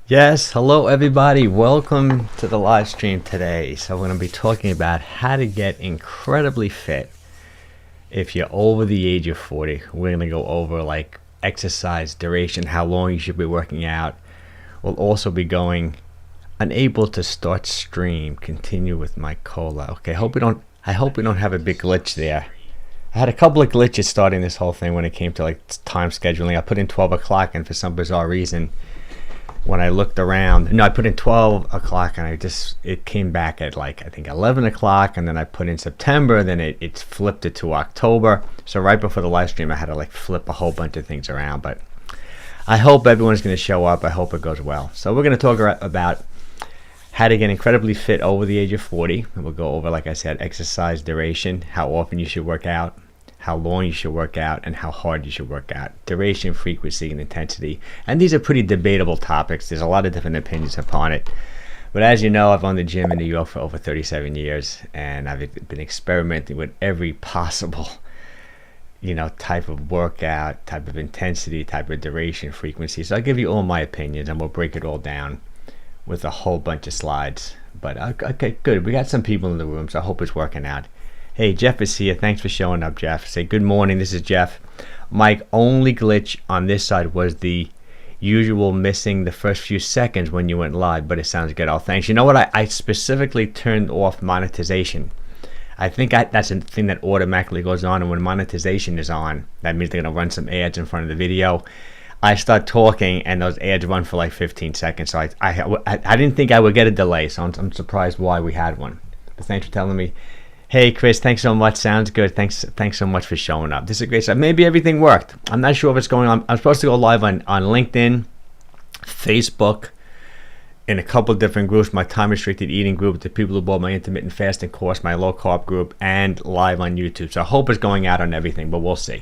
Yes, hello everybody. Welcome to the live stream today. So we're going to be talking about how to get incredibly fit if you're over the age of 40. We're going to go over like exercise duration, how long you should be working out. We'll also be going unable to start stream, continue with my cola. Okay, I hope we don't have a big glitch there. I had a couple of glitches starting this whole thing when it came to like time scheduling. I put in 12 o'clock and for some bizarre reason when I looked around, no, I put in 12 o'clock and it came back at like, I think 11 o'clock, and then I put in September, then it flipped it to October. So right before the live stream, I had to like flip a whole bunch of things around, but I hope everyone's going to show up. I hope it goes well. So we're going to talk about how to get incredibly fit over the age of 40. And we'll go over, like I said, exercise duration, how often you should work out, how long you should work out, and how hard you should work out, duration, frequency, and intensity. And these are pretty debatable topics. There's a lot of different opinions upon it. But as you know, I've owned the gym in New York for over 37 years, and I've been experimenting with every possible, type of workout, type of intensity, type of duration, frequency. So I'll give you all my opinions, and we'll break it all down with a whole bunch of slides. But okay, good. We got some people in the room, so I hope it's working out. Hey, Jeff is here. Thanks for showing up, Jeff. Say good morning. This is Jeff. Mike, only glitch on this side was the usual missing the first few seconds when you went live, but it sounds good. Oh, thanks. You know what? I specifically turned off monetization. I think that's a thing that automatically goes on, and when monetization is on, that means they're going to run some ads in front of the video. I start talking, and those ads run for like 15 seconds, so I didn't think I would get a delay, so I'm surprised why we had one. But thanks for telling me. Hey Chris, thanks so much. Sounds good. Thanks so much for showing up. This is a great stuff. Maybe everything worked. I'm not sure what's going on. I'm supposed to go live on LinkedIn, Facebook, in a couple of different groups. My time restricted eating group, the people who bought my intermittent fasting course, my low carb group, and live on YouTube. So I hope it's going out on everything, but we'll see.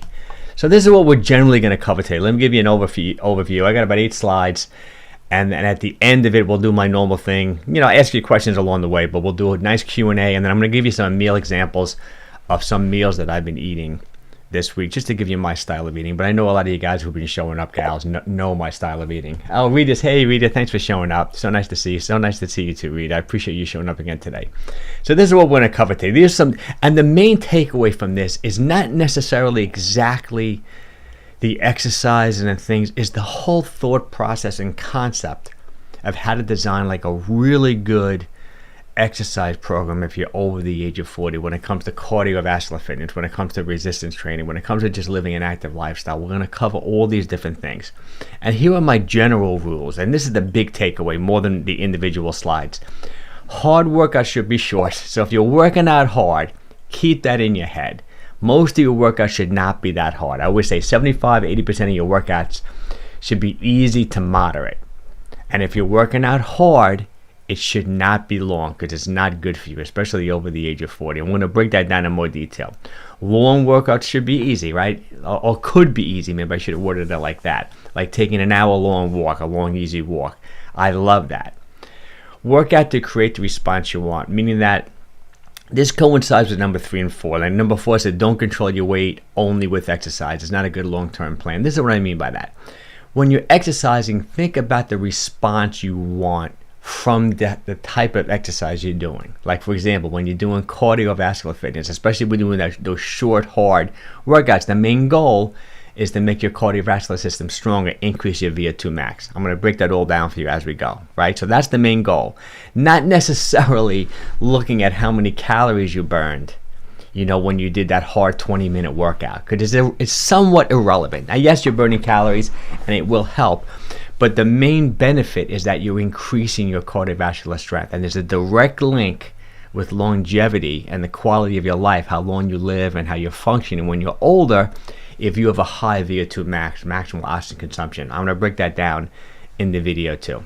So this is what we're generally going to cover today. Let me give you an overview. I got about 8 slides. And at the end of it, we'll do my normal thing. Ask you questions along the way, but we'll do a nice Q&A. And then I'm going to give you some meal examples of some meals that I've been eating this week, just to give you my style of eating. But I know a lot of you guys who've been showing up, gals, know my style of eating. Oh, Rita's, hey, Rita, thanks for showing up. So nice to see you. So nice to see you too, Rita. I appreciate you showing up again today. So this is what we're going to cover today. And the main takeaway from this is not necessarily exactly the exercise and the things, is the whole thought process and concept of how to design like a really good exercise program if you're over the age of 40, when it comes to cardiovascular fitness, when it comes to resistance training, when it comes to just living an active lifestyle. We're going to cover all these different things. And here are my general rules. And this is the big takeaway more than the individual slides. Hard workouts should be short. So if you're working out hard, keep that in your head. Most of your workouts should not be that hard. I would say 75-80% of your workouts should be easy to moderate. And if you're working out hard, it should not be long, because it's not good for you, especially over the age of 40. I'm going to break that down in more detail. Long workouts should be easy, right? Or could be easy. Maybe I should have worded it like that. Like taking an hour-long walk, a long, easy walk. I love that. Work out to create the response you want, meaning that this coincides with number 3 and 4. Like number 4 said, don't control your weight only with exercise. It's not a good long-term plan. This is what I mean by that. When you're exercising, think about the response you want from the type of exercise you're doing. Like for example, when you're doing cardiovascular fitness, especially when you're doing those short, hard workouts, the main goal is to make your cardiovascular system stronger, increase your VO2 max. I'm going to break that all down for you as we go, right? So that's the main goal. Not necessarily looking at how many calories you burned, when you did that hard 20-minute workout, because it's somewhat irrelevant. Now, yes, you're burning calories, and it will help, but the main benefit is that you're increasing your cardiovascular strength, and there's a direct link with longevity and the quality of your life, how long you live and how you're functioning when you're older, if you have a high VO2 max, maximal oxygen consumption. I'm going to break that down in the video too.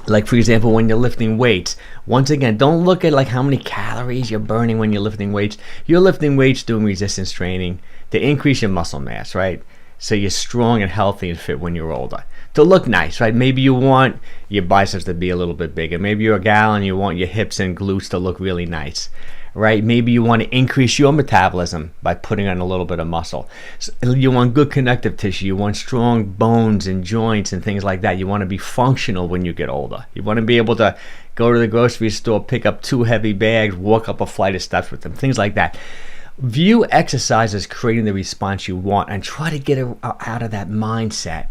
Like for example, when you're lifting weights, once again, don't look at like how many calories you're burning when you're lifting weights. You're lifting weights doing resistance training to increase your muscle mass, right? So you're strong and healthy and fit when you're older. To look nice, right? Maybe you want your biceps to be a little bit bigger. Maybe you're a gal and you want your hips and glutes to look really nice, right? Maybe you want to increase your metabolism by putting on a little bit of muscle. So you want good connective tissue. You want strong bones and joints and things like that. You want to be functional when you get older. You want to be able to go to the grocery store, pick up 2 heavy bags, walk up a flight of steps with them, things like that. View exercise as creating the response you want, and try to get out of that mindset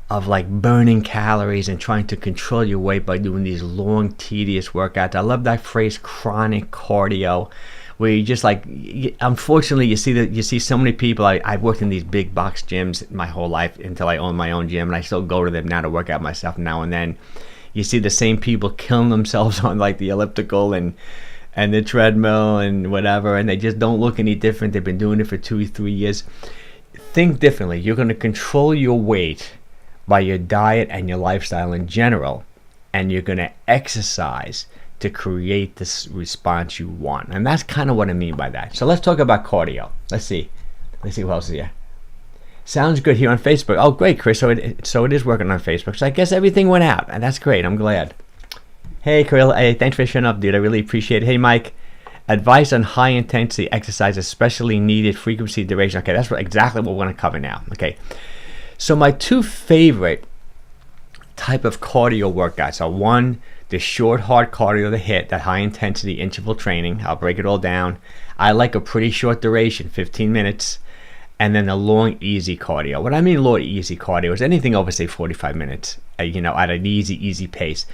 of like burning calories and trying to control your weight by doing these long, tedious workouts. I love that phrase, chronic cardio, where you just like, unfortunately, you see so many people. I've worked in these big box gyms my whole life until I own my own gym, and I still go to them now to work out myself now and then. You see the same people killing themselves on like the elliptical and the treadmill and whatever, and they just don't look any different. They've been doing it for 2 or 3 years. Think differently. You're going to control your weight by your diet and your lifestyle in general, and you're going to exercise to create this response you want. And that's kind of what I mean by that. So let's talk about cardio. Let's see who else is here. Sounds good here on Facebook. Oh, great, Chris. So it is working on Facebook. So I guess everything went out, and that's great. I'm glad. Hey, Kirill. Hey, thanks for showing up, dude. I really appreciate it. Hey, Mike. Advice on high-intensity exercise, especially needed frequency, duration. Okay, that's exactly what we're going to cover now. Okay. So my 2 favorite type of cardio workouts are, one, the short, hard cardio, the HIIT, that high-intensity interval training. I'll break it all down. I like a pretty short duration, 15 minutes, and then the long, easy cardio. What I mean long, easy cardio is anything over, say, 45 minutes, at an easy pace.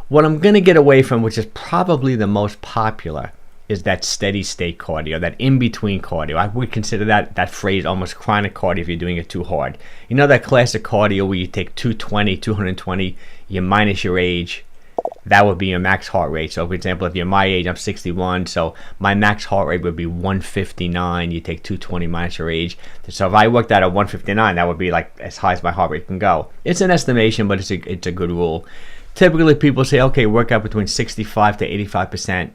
What I'm going to get away from, which is probably the most popular, is that steady state cardio, that in-between cardio. I would consider that phrase almost chronic cardio if you're doing it too hard. You know that classic cardio where you take 220, you minus your age. That would be your max heart rate. So for example, if you're my age, I'm 61, so my max heart rate would be 159. You take 220 minus your age. So if I worked out at 159, that would be like as high as my heart rate can go. It's an estimation, but it's a good rule. Typically people say, okay, work out between 65 to 85%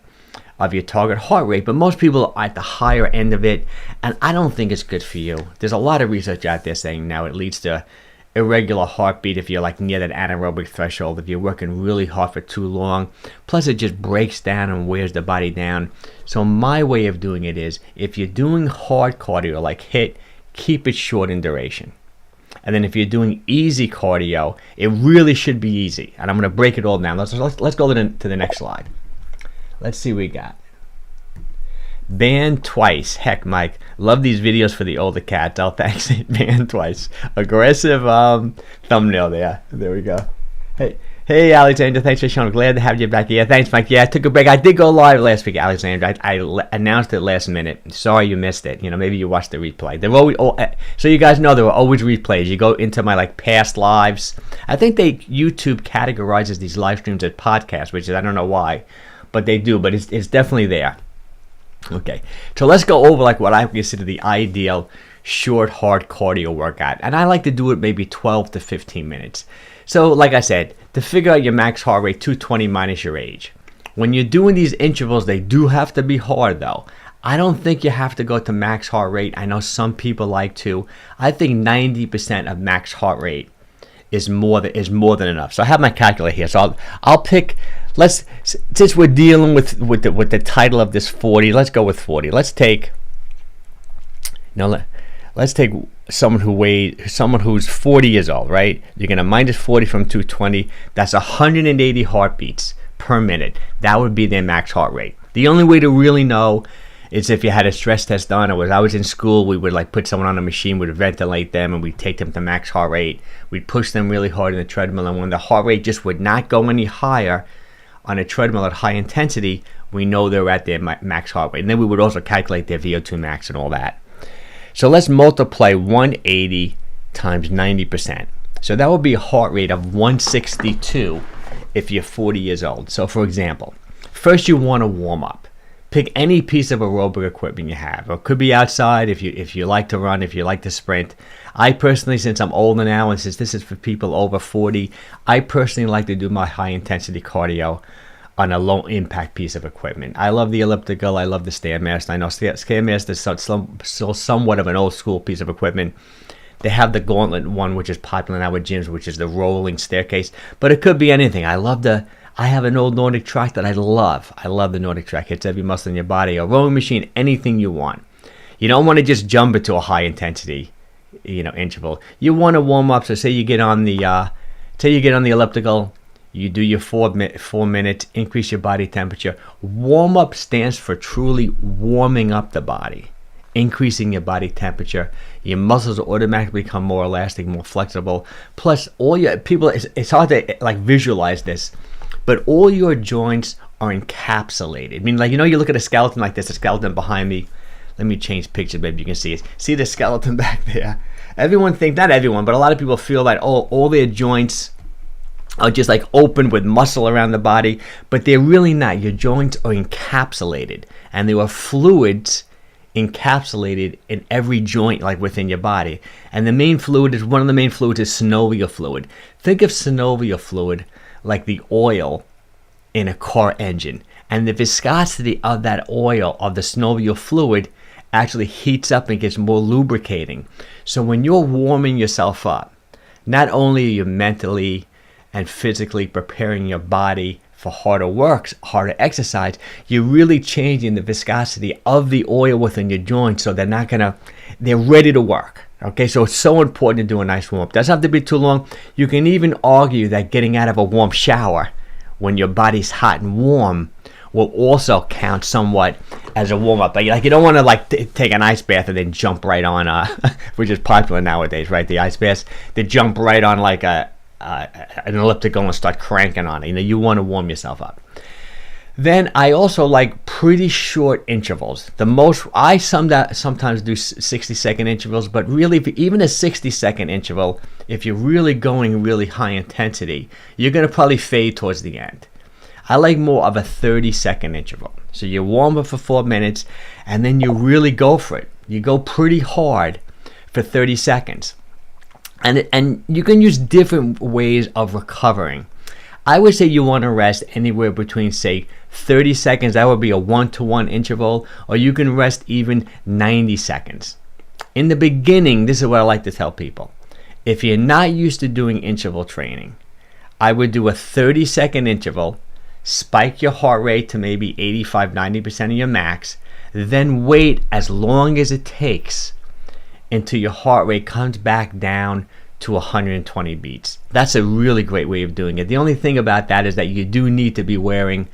of your target heart rate, but most people are at the higher end of it, and I don't think it's good for you. There's a lot of research out there saying now it leads to irregular heartbeat if you're like near that anaerobic threshold, if you're working really hard for too long. Plus it just breaks down and wears the body down. So my way of doing it is, if you're doing hard cardio like HIIT, keep it short in duration. And then if you're doing easy cardio, it really should be easy. And I'm going to break it all down. Let's go to the next slide. Let's see what we got. Banned twice. Heck, Mike. Love these videos for the older cats. Oh, thanks. Banned twice. Aggressive thumbnail there. There we go. Hey, Alexandra. Thanks for showing. Glad to have you back. Yeah, thanks, Mike. Yeah, I took a break. I did go live last week, Alexandra. I announced it last minute. Sorry you missed it. Maybe you watched the replay. There were always, so you guys know there were always replays. You go into my past lives. I think YouTube categorizes these live streams as podcasts, which is, I don't know why, but they do. But it's definitely there. Okay, so let's go over what I consider the ideal short, hard cardio workout. And I like to do it maybe 12 to 15 minutes. So like I said, to figure out your max heart rate, 220 minus your age. When you're doing these intervals, they do have to be hard though. I don't think you have to go to max heart rate. I know some people like to. I think 90% of max heart rate is more than enough. So I have my calculator here. So I'll pick. Since we're dealing with the title of this 40, let's go with 40. Let's take someone who's 40 years old, right? You're gonna minus 40 from 220. That's 180 heartbeats per minute. That would be their max heart rate. The only way to really know is if you had a stress test done, or I was in school, we would put someone on a machine, we'd ventilate them, and we'd take them to max heart rate. We'd push them really hard in the treadmill, and when the heart rate just would not go any higher on a treadmill at high intensity, we know they're at their max heart rate. And then we would also calculate their VO2 max and all that. So let's multiply 180 times 90%. So that would be a heart rate of 162 if you're 40 years old. So for example, first you want to warm up. Pick any piece of aerobic equipment you have. Or it could be outside if you like to run, if you like to sprint. I personally, since I'm older now, and since this is for people over 40, I personally like to do my high intensity cardio on a low impact piece of equipment. I love the elliptical, I love the Stairmaster. I know Stairmaster is still somewhat of an old school piece of equipment. They have the Gauntlet one, which is popular now with gyms, which is the rolling staircase, but it could be anything. I love the I have an old Nordic track that I love. I love the Nordic track. Hits every muscle in your body. A rowing machine, anything you want. You don't want to just jump into a high intensity, interval. You want to warm up. So say you get on the elliptical, you do your 4 minutes, increase your body temperature. Warm up stands for truly warming up the body, increasing your body temperature. Your muscles will automatically become more elastic, more flexible. Plus, all your people, it's hard to visualize this, but all your joints are encapsulated. I mean, you look at a skeleton like this, a skeleton behind me. Let me change pictures, maybe you can see it. See the skeleton back there? Everyone thinks, not everyone, but a lot of people feel that, all their joints are just open with muscle around the body, but they're really not. Your joints are encapsulated, and there are fluids encapsulated in every joint within your body. And one of the main fluids is synovial fluid. Think of synovial fluid like the oil in a car engine. And the viscosity of that oil, of the synovial fluid, actually heats up and gets more lubricating. So when you're warming yourself up, not only are you mentally and physically preparing your body for harder work, harder exercise, you're really changing the viscosity of the oil within your joints, so they're ready to work. Okay, so it's so important to do a nice warm up. Doesn't have to be too long. You can even argue that getting out of a warm shower when your body's hot and warm will also count somewhat as a warm-up. You don't want to take an ice bath and then jump right on, which is popular nowadays, right? The ice baths, they jump right on an elliptical and start cranking on it. You want to warm yourself up. Then I also like pretty short intervals. I sometimes do 60-second intervals, but really, even a 60-second interval, if you're really going really high intensity, you're going to probably fade towards the end. I like more of a 30-second interval. So you warm up for 4 minutes, and then you really go for it. You go pretty hard for 30 seconds. And you can use different ways of recovering. I would say you want to rest anywhere between, say, 30 seconds. That would be a 1-to-1 interval. Or you can rest even 90 seconds. In the beginning, this is what I like to tell people. If you're not used to doing interval training, I would do a 30-second interval, spike your heart rate to maybe 85-90% of your max, then wait as long as it takes until your heart rate comes back down to 120 beats. That's a really great way of doing it. The only thing about that is that you do need to be wearing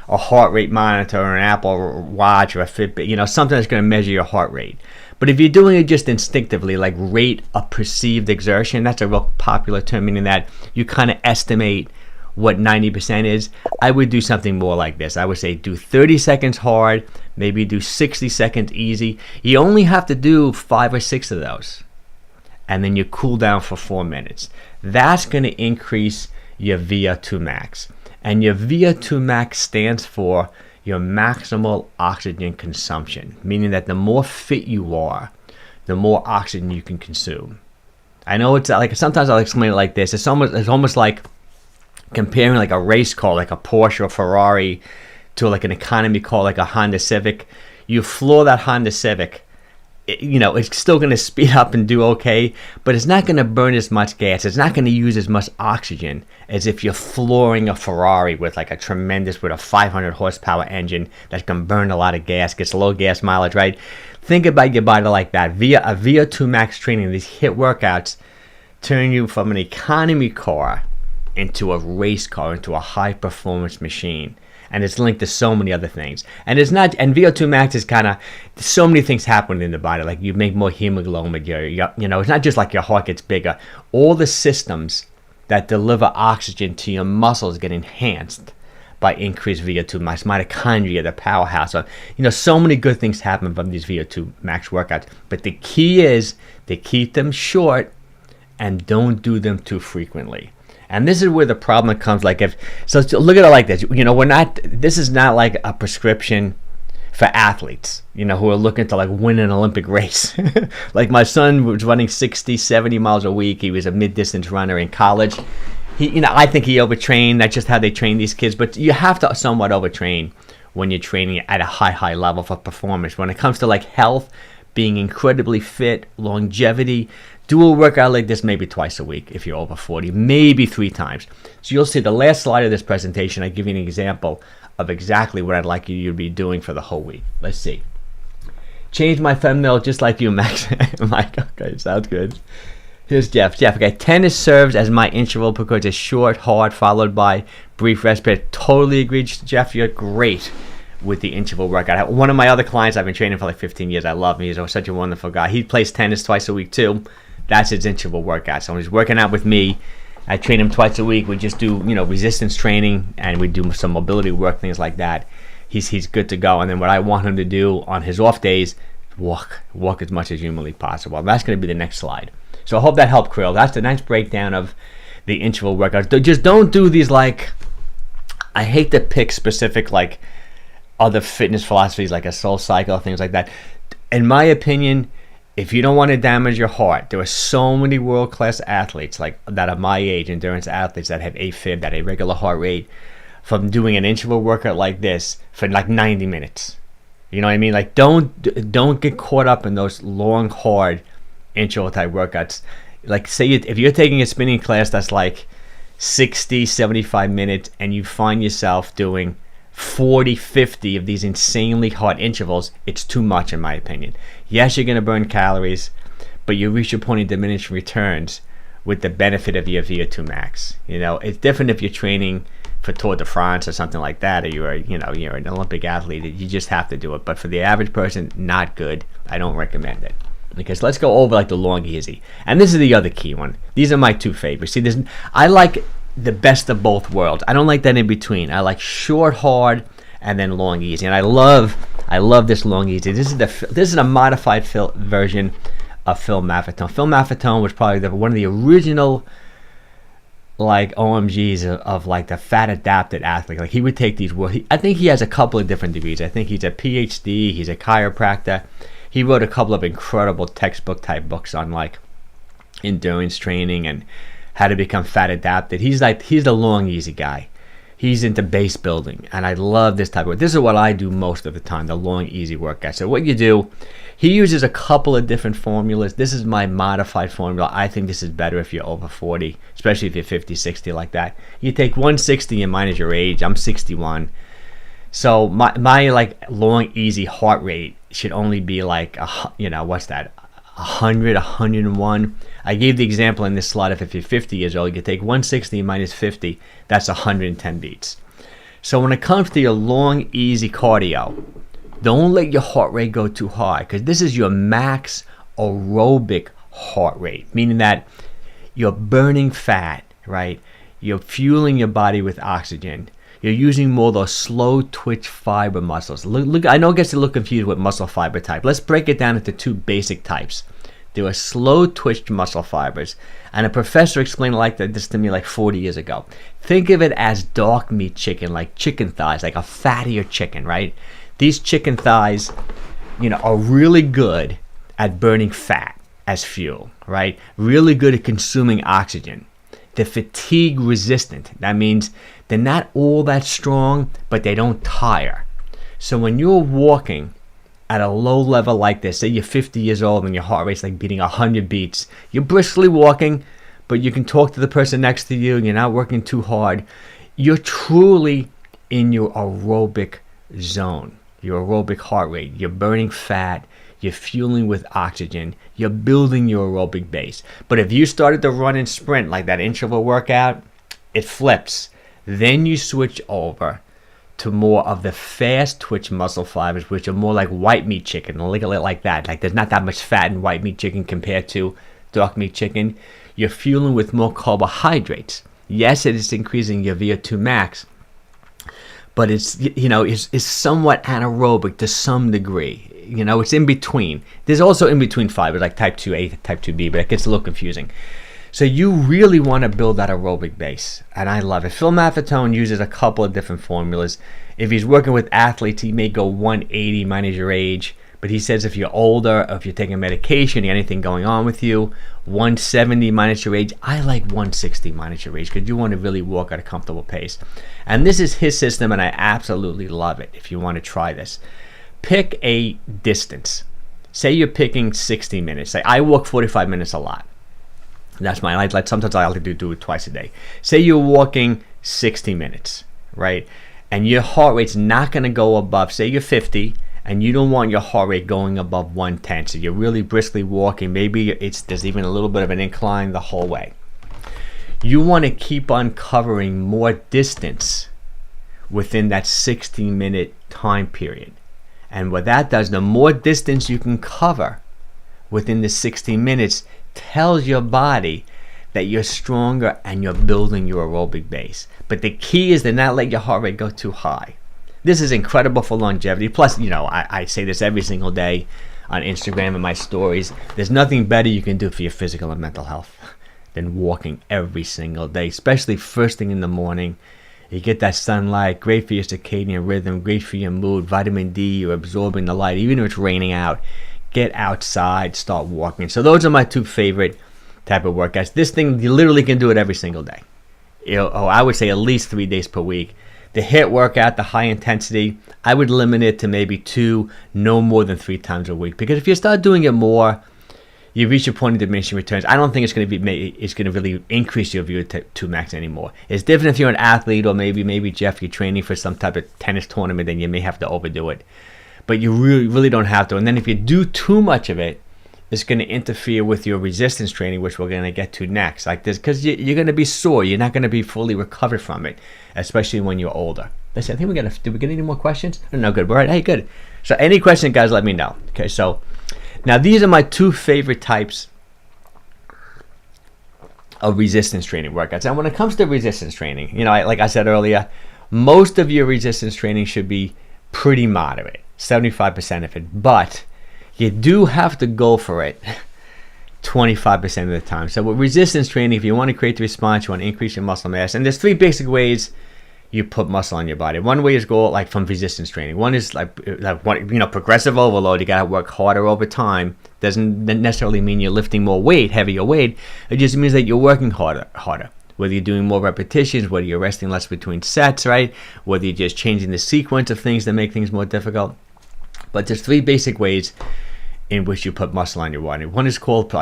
a heart rate monitor or an Apple Watch or a Fitbit, something that's going to measure your heart rate. But if you're doing it just instinctively, like rate of perceived exertion, that's a real popular term, meaning that you kind of estimate what 90% is. I would do something more like this. I would say do 30 seconds hard, maybe do 60 seconds easy. You only have to do 5 or 6 of those, and then you cool down for 4 minutes. That's going to increase your VO2 max. And your VO2 max stands for your maximal oxygen consumption, meaning that the more fit you are, the more oxygen you can consume. I know it's sometimes I'll explain it like this. It's almost like comparing a race car, like a Porsche or Ferrari, to an economy car, like a Honda Civic. You floor that Honda Civic, it's still going to speed up and do okay, but it's not going to burn as much gas. It's not going to use as much oxygen as if you're flooring a Ferrari with with a 500 horsepower engine that can burn a lot of gas, gets low gas mileage, right? Think about your body like that. Via a VO2 max training, these HIIT workouts turn you from an economy car into a race car, into a high performance machine. And it's linked to so many other things. And VO2 max is so many things happen in the body. Like you make more hemoglobin, it's not just like your heart gets bigger. All the systems that deliver oxygen to your muscles get enhanced by increased VO2 max. Mitochondria, the powerhouse. So many good things happen from these VO2 max workouts. But the key is to keep them short and don't do them too frequently. And this is where the problem comes. Look at it like this. This is not like a prescription for athletes, who are looking to win an Olympic race. Like my son was running 60, 70 miles a week. He was a mid-distance runner in college. I think he overtrained. That's just how they train these kids. But you have to somewhat overtrain when you're training at a high level for performance. When it comes to health, being incredibly fit, longevity, Do a workout like this maybe twice a week if you're over 40, maybe 3 times. So you'll see the last slide of this presentation, I give you an example of exactly what I'd like you to be doing for the whole week. Let's see. Change my thumbnail just like you, Max. Mike, okay, sounds good. Here's Jeff. Jeff, okay, tennis serves as my interval because it's short, hard, followed by brief respite. Totally agreed, Jeff. You're great with the interval workout. One of my other clients, I've been training for like 15 years. I love him. He's such a wonderful guy. He plays tennis twice a week too. That's his interval workout. So when he's working out with me, I train him twice a week. We just do, resistance training, and we do some mobility work, things like that. He's good to go. And then what I want him to do on his off days, walk as much as humanly possible. And that's going to be the next slide. So I hope that helped, Krill. That's the nice breakdown of the interval workouts. Just don't do these like, I hate to pick specific like other fitness philosophies like a soul cycle, things like that. In my opinion, if you don't want to damage your heart, there are so many world-class athletes like that are my age, endurance athletes that have AFib, that have a regular heart rate, from doing an interval workout like this for like 90 minutes. You know what I mean? Like don't get caught up in those long, hard interval type workouts. Like say if you're taking a spinning class that's like 60, 75 minutes and you find yourself doing 40, 50 of these insanely hard intervals, it's too much in my opinion. Yes, you're going to burn calories, but you reach your point of diminishing returns with the benefit of your VO2 max. It's different if you're training for Tour de France or something like that, or you're an Olympic athlete. You just have to do it. But for the average person, not good. I don't recommend it. Because let's go over like the long easy. And this is the other key one. These are my 2 favorites. See, I like the best of both worlds. I don't like that in between. I like short, hard, and then long easy. And I love this long easy. This is a modified version of 𝘾𝙊𝘾𝘾𝙃𝙄𝙉𝙂. 𝘾𝙊𝙾𝙃𝙃 was probably one of the original like OMGs of like the fat adapted athlete. Like he would take these. I think he has a couple of different degrees. I think he's a PhD. He's a chiropractor. He wrote a couple of incredible textbook type books on like endurance training and how to become fat adapted. He's the long easy guy. He's into base building, and I love this type of work. This is what I do most of the time, the long easy workout. So what you do, he uses a couple of different formulas. This is my modified formula. I think this is better if you're over 40, especially if you're 50, 60 like that. You take 160 and minus your age. I'm 61. So my like long easy heart rate should only be like what's that, 100, 101. I gave the example in this slide if you're 50 years old, you take 160 minus 50, that's 110 beats. So when it comes to your long easy cardio, don't let your heart rate go too high, because this is your max aerobic heart rate, meaning that you're burning fat, right? You're fueling your body with oxygen. You're using more of those slow twitch fiber muscles. Look, I know it gets a little confused with muscle fiber type. Let's break it down into 2 basic types. There are slow twitch muscle fibers, and a professor explained this to me like 40 years ago. Think of it as dark meat chicken, like chicken thighs, like a fattier chicken, right? These chicken thighs, are really good at burning fat as fuel, right? Really good at consuming oxygen. They're fatigue resistant. That means they're not all that strong, but they don't tire. So when you're walking at a low level like this, say you're 50 years old and your heart rate's like beating 100 beats, you're briskly walking, but you can talk to the person next to you, you're not working too hard. You're truly in your aerobic zone, your aerobic heart rate. You're burning fat, you're fueling with oxygen, you're building your aerobic base. But if you started to run and sprint like that interval workout, it flips. Then you switch over to more of the fast twitch muscle fibers, which are more like white meat chicken, like that. Like there's not that much fat in white meat chicken compared to dark meat chicken. You're fueling with more carbohydrates. Yes, it is increasing your VO2 max, but it's somewhat anaerobic to some degree. It's in between. There's also in between fibers like type 2A, type 2B, but it gets a little confusing. So you really want to build that aerobic base, and I love it. 𝘾𝙊𝘾𝑃𝙃 uses a couple of different formulas. If he's working with athletes, he may go 180 minus your age, but he says if you're older, or if you're taking medication, anything going on with you, 170 minus your age. I like 160 minus your age because you want to really walk at a comfortable pace. And this is his system, and I absolutely love it. If you want to try this, pick a distance. Say you're picking 60 minutes. Say I walk 45 minutes a lot. That's my, like sometimes I like to do it twice a day. Say you're walking 60 minutes, right? And your heart rate's not going to go above, say you're 50, and you don't want your heart rate going above 110. So you're really briskly walking. Maybe there's even a little bit of an incline the whole way. You want to keep on covering more distance within that 60-minute time period. And what that does, the more distance you can cover within the 60 minutes tells your body that you're stronger and you're building your aerobic base. But the key is to not let your heart rate go too high. This is incredible for longevity. Plus, I say this every single day on Instagram and my stories. There's nothing better you can do for your physical and mental health than walking every single day, especially first thing in the morning. You get that sunlight, great for your circadian rhythm, great for your mood, vitamin D, you're absorbing the light, even if it's raining out. Get outside, start walking. So those are my two favorite type of workouts. This thing, you literally can do it every single day. I would say at least 3 days per week. The HIIT workout, the high intensity, I would limit it to maybe 2, no more than 3 times a week. Because if you start doing it more, you reach a point of diminishing returns. I don't think it's going to really increase your VO2 max anymore. It's different if you're an athlete, or maybe Jeff, you're training for some type of tennis tournament, then you may have to overdo it. But you really don't have to. And then if you do too much of it, it's going to interfere with your resistance training, which we're going to get to next. Like this, because you're going to be sore. You're not going to be fully recovered from it, especially when you're older. Listen, I think did we get any more questions? No, good. All right, hey, good. So any question, guys, let me know. Okay, so now these are my two favorite types of resistance training workouts. And when it comes to resistance training, like I said earlier, most of your resistance training should be pretty moderate. 75% of it, but you do have to go for it 25% of the time. So with resistance training, if you want to create the response, you want to increase your muscle mass, and there's 3 basic ways you put muscle on your body. One way is go like from resistance training. One is like progressive overload. You got to work harder over time. Doesn't necessarily mean you're lifting more weight, heavier weight. It just means that you're working harder. Whether you're doing more repetitions, whether you're resting less between sets, right? Whether you're just changing the sequence of things that make things more difficult. But there's 3 basic ways in which you put muscle on your body. One is called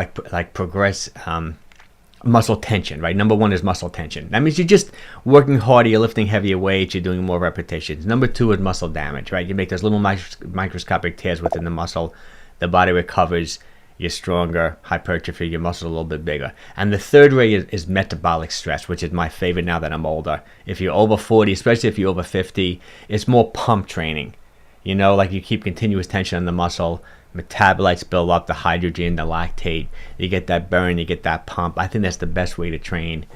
muscle tension, right? Number 1 is muscle tension. That means you're just working harder, you're lifting heavier weights, you're doing more repetitions. Number 2 is muscle damage, right? You make those little microscopic tears within the muscle. The body recovers, you're stronger, hypertrophy, your muscles are a little bit bigger. And the third way is metabolic stress, which is my favorite now that I'm older. If you're over 40, especially if you're over 50, it's more pump training. Like you keep continuous tension on the muscle, metabolites build up, the hydrogen, the lactate, you get that burn, you get that pump. I think that's the best way to train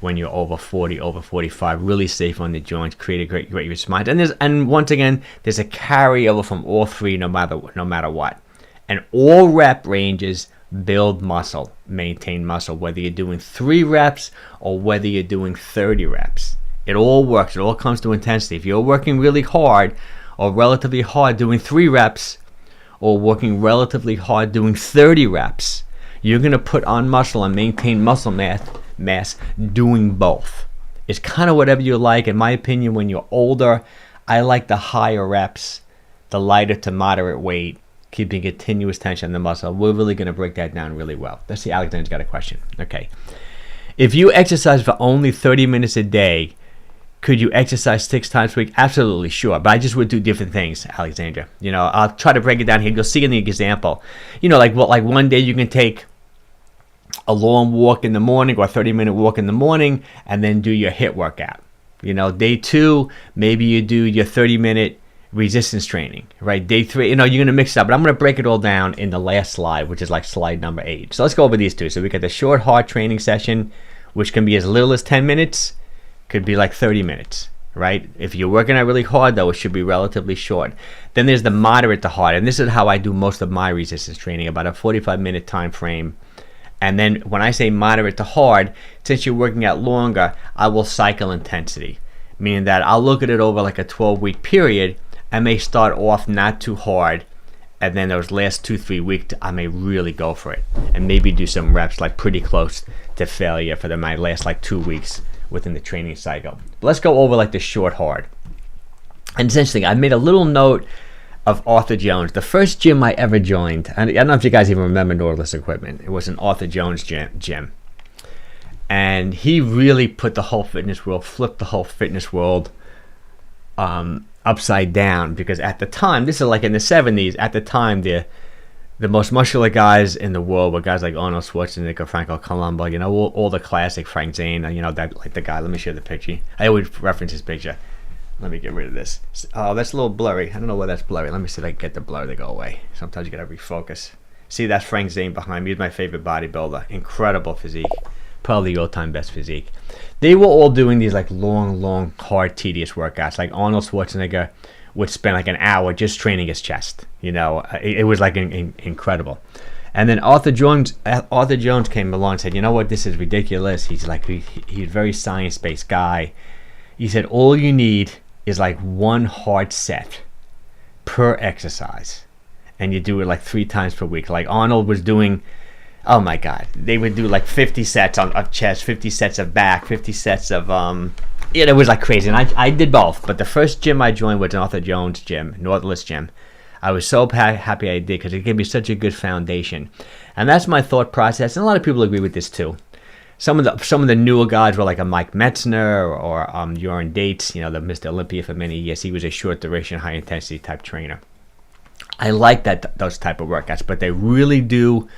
when you're over 40, over 45, really safe on the joints, create a great response. And once again, there's a carryover from all 3 no matter what. And all rep ranges build muscle, maintain muscle, whether you're doing 3 reps or whether you're doing 30 reps. It all works, it all comes to intensity. If you're working really hard or relatively hard doing 3 reps, or working relatively hard doing 30 reps, you're going to put on muscle and maintain muscle mass doing both. It's kind of whatever you like. In my opinion, when you're older, I like the higher reps, the lighter to moderate weight, keeping continuous tension on the muscle. We're really going to break that down really well. Let's see, Alexander's got a question. Okay. If you exercise for only 30 minutes a day, could you exercise 6 times a week? Absolutely, sure. But I just would do different things, Alexandra. I'll try to break it down here. You'll see in the example. Like one day you can take a long walk in the morning or a 30-minute walk in the morning and then do your HIIT workout. Day 2, maybe you do your 30-minute resistance training, right? Day 3, you're going to mix it up. But I'm going to break it all down in the last slide, which is like slide number 8. So let's go over these 2. So we got the short, hard training session, which can be as little as 10 minutes. Could be like 30 minutes, right? If you're working out really hard, though, it should be relatively short. Then there's the moderate to hard, and this is how I do most of my resistance training, about a 45-minute time frame. And then when I say moderate to hard, since you're working out longer, I will cycle intensity, meaning that I'll look at it over like a 12-week period. I may start off not too hard, and then those last 2-3 weeks, I may really go for it, and maybe do some reps like pretty close to failure for my last like 2 weeks within the training cycle. But let's go over like the short hard. And it's interesting, I made a little note of Arthur Jones, the first gym I ever joined. And I don't know if you guys even remember Nautilus equipment. It was an Arthur Jones gym. And he really put the whole fitness world, flipped the whole fitness world upside down, because at the time, this is like in the 70s, at the time, the most muscular guys in the world were guys like Arnold Schwarzenegger, Franco Columbu, you know, all the classic Frank Zane, you know, that, like the guy. Let me show the picture. I always reference his picture. Let me get rid of this. Oh, that's a little blurry. I don't know why that's blurry. Let me see if I can get the blur to go away. Sometimes you gotta refocus. See, that's Frank Zane behind me. He's my favorite bodybuilder. Incredible physique. Probably the all-time best physique. They were all doing these like long, hard, tedious workouts. Like Arnold Schwarzenegger would spend like an hour just training his chest. You know, it was like incredible. And then Arthur Jones came along and said, you know what, this is ridiculous. He's like, he's a very science-based guy. He said, all you need is like one hard set per exercise. And you do it like 3 times per week. Like Arnold was doing, oh my God, they would do like 50 sets of chest, 50 sets of back, 50 sets of, yeah, it was like crazy. And I did both. But the first gym I joined was an Arthur Jones gym, Nautilus gym. I was so happy I did, because it gave me such a good foundation. And that's my thought process. And a lot of people agree with this too. Some of the newer guys were like a Mike Metzner or Joran Dates, you know, the Mr. Olympia for many years. He was a short duration, high intensity type trainer. I like those type of workouts, but they really do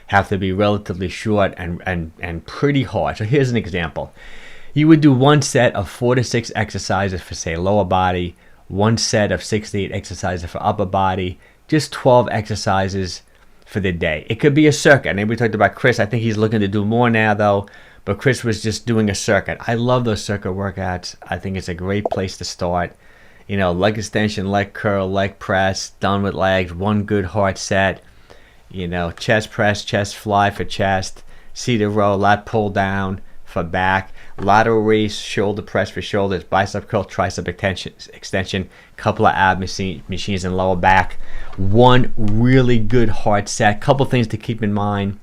have to be relatively short and pretty hard. So here's an example. You would do one set of 4 to 6 exercises for, say, lower body, one set of 6 to 8 exercises for upper body, just 12 exercises for the day. It could be a circuit. And we talked about Chris. I think he's looking to do more now, though. But Chris was just doing a circuit. I love those circuit workouts. I think it's a great place to start. You know, leg extension, leg curl, leg press, done with legs, one good hard set. You know, chest press, chest fly for chest, seated row, lat pull down for back, lateral raise, shoulder press for shoulders, bicep curl, tricep extension, couple of ab machines in lower back. One really good hard set. Couple things to keep in mind.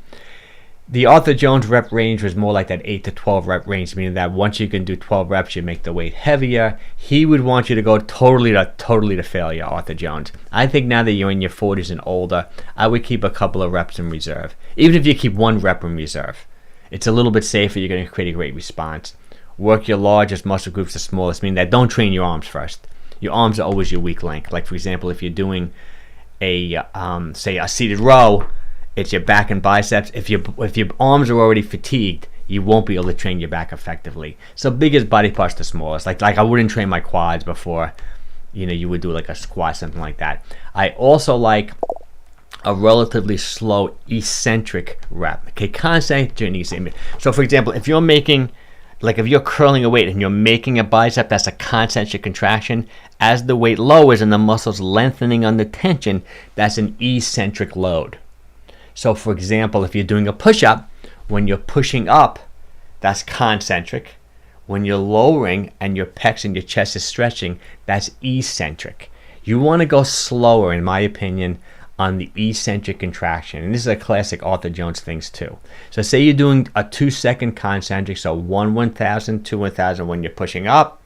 The Arthur Jones rep range was more like that 8 to 12 rep range, meaning that once you can do 12 reps, you make the weight heavier. He would want you to go totally to failure, Arthur Jones. I think now that you're in your 40s and older, I would keep a couple of reps in reserve. Even if you keep 1 rep in reserve, it's a little bit safer. You're going to create a great response. Work your largest muscle groups the smallest, meaning that don't train your arms first. Your arms are always your weak link. Like, for example, if you're doing a, say, a seated row, it's your back and biceps. If your arms are already fatigued, you won't be able to train your back effectively. So biggest body parts the smallest. Like I wouldn't train my quads before, you know, you would do like a squat, something like that. I also like a relatively slow eccentric rep. Okay, concentric. So for example, if you're making, like if you're curling a weight and you're making a bicep, that's a concentric contraction. As the weight lowers and the muscles lengthening under tension, that's an eccentric load. So for example, if you're doing a push-up, when you're pushing up, that's concentric. When you're lowering and your pecs and your chest is stretching, that's eccentric. You want to go slower, in my opinion, on the eccentric contraction. And this is a classic Arthur Jones things too. So say you're doing a 2-second concentric, so 1/1000, 2/1000 when you're pushing up.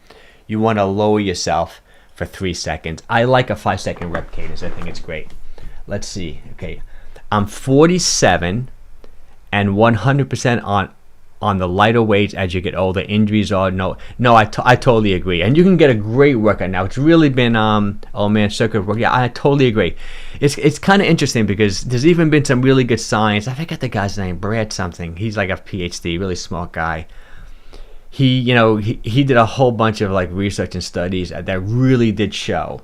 You want to lower yourself for 3 seconds. I like a 5-second rep cadence. I think it's great. Let's see. Okay. I'm 47 and 100% on the lighter weights as you get older. Injuries are no. I totally agree. And you can get a great workout now. It's really been circuit work. Yeah, I totally agree. It's kind of interesting because there's even been some really good science. I forget the guy's name, Brad something. He's like a PhD, really smart guy. He did a whole bunch of like research and studies that really did show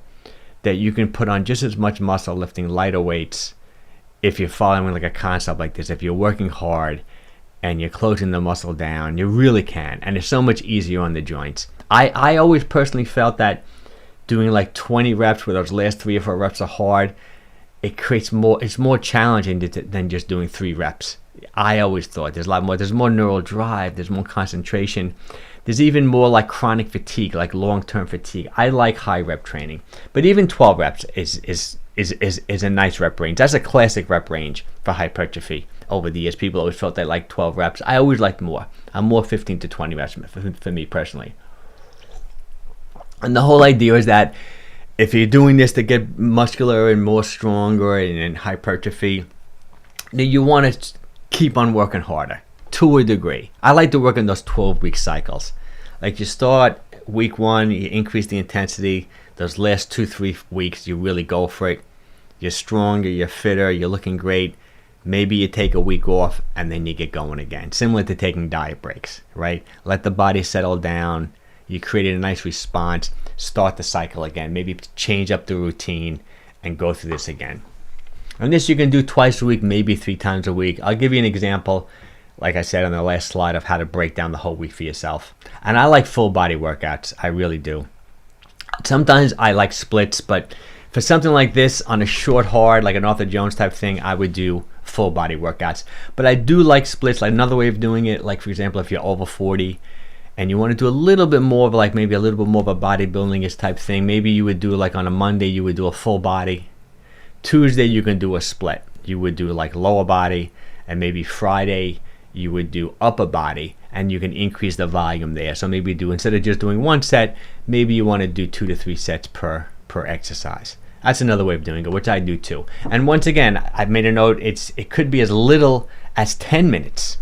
that you can put on just as much muscle lifting lighter weights if you're following like a concept like this. If you're working hard and you're closing the muscle down, you really can. And it's so much easier on the joints. I always personally felt that doing like 20 reps where those last 3 or 4 reps are hard, it's more challenging than just doing 3 reps. I always thought there's more neural drive, there's more concentration. There's even more like chronic fatigue, like long-term fatigue. I like high rep training, but even 12 reps is a nice rep range. That's a classic rep range for hypertrophy. Over the years, people always felt they liked 12 reps. I always liked more. I'm more 15 to 20 reps for me personally. And the whole idea is that if you're doing this to get muscular and more stronger and hypertrophy, then you want to keep on working harder to a degree. I like to work in those 12-week cycles. Like you start week 1, you increase the intensity. Those last 2-3 weeks, you really go for it. You're stronger, you're fitter, you're looking great. Maybe you take a week off and then you get going again. Similar to taking diet breaks, right? Let the body settle down. You created a nice response. Start the cycle again. Maybe change up the routine and go through this again. And this you can do twice a week, maybe 3 times a week. I'll give you an example, like I said on the last slide, of how to break down the whole week for yourself. And I like full body workouts. I really do. Sometimes I like splits, but for something like this, on a short hard, like an Arthur Jones type thing, I would do full body workouts. But I do like splits. Like another way of doing it, like for example, if you're over 40 and you want to do a little bit more of like maybe a little bit more of a bodybuilding-ish type thing, maybe you would do like on a Monday, you would do a full body. Tuesday, you can do a split. You would do like lower body, and maybe Friday, you would do upper body, and you can increase the volume there. So maybe do, instead of just doing 1 set, maybe you want to do 2 to 3 sets per exercise. That's another way of doing it, which I do too. And once again, I've made a note, it could be as little as 10 minutes.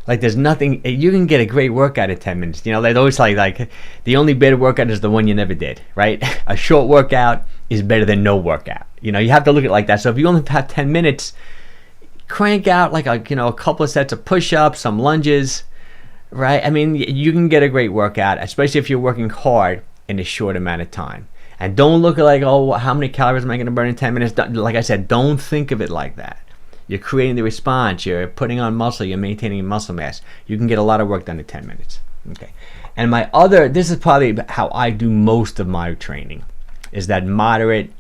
Like there's nothing, you can get a great workout in 10 minutes. You know, they always like the only better workout is the one you never did, right? A short workout is better than no workout. You know, you have to look at it like that. So if you only have 10 minutes, crank out like a couple of sets of push-ups, some lunges, right? I mean, you can get a great workout, especially if you're working hard in a short amount of time. And don't look at like, oh, how many calories am I going to burn in 10 minutes? Like I said, don't think of it like that. You're creating the response. You're putting on muscle. You're maintaining muscle mass. You can get a lot of work done in 10 minutes. Okay. And this is probably how I do most of my training, is that moderate,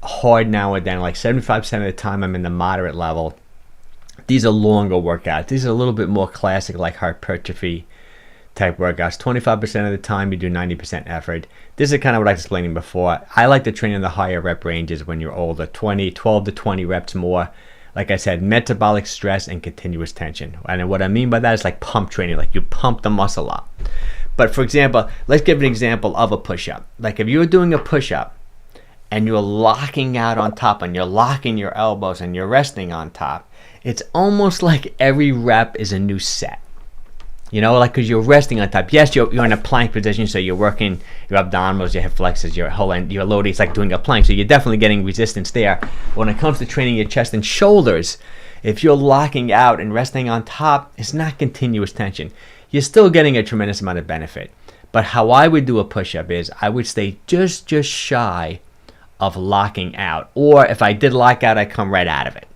hard now and then. Like 75% of the time I'm in the moderate level. These are longer workouts. These are a little bit more classic, like hypertrophy type workouts. 25% of the time you do 90% effort. This is kind of what I was explaining before. I like to train in the higher rep ranges when you're older. 12 to 20 reps more. Like I said, metabolic stress and continuous tension. And what I mean by that is like pump training, like you pump the muscle up. But for example, let's give an example of a push-up. Like if you're doing a push-up and you're locking out on top and you're locking your elbows and you're resting on top, it's almost like every rep is a new set. You know, like because you're resting on top. Yes, you're in a plank position, so you're working your abdominals, your hip flexors, your whole end, your load. It's like doing a plank, so you're definitely getting resistance there. When it comes to training your chest and shoulders, if you're locking out and resting on top, it's not continuous tension. You're still getting a tremendous amount of benefit. But how I would do a push-up is I would stay just shy of locking out. Or if I did lock out, I come right out of it.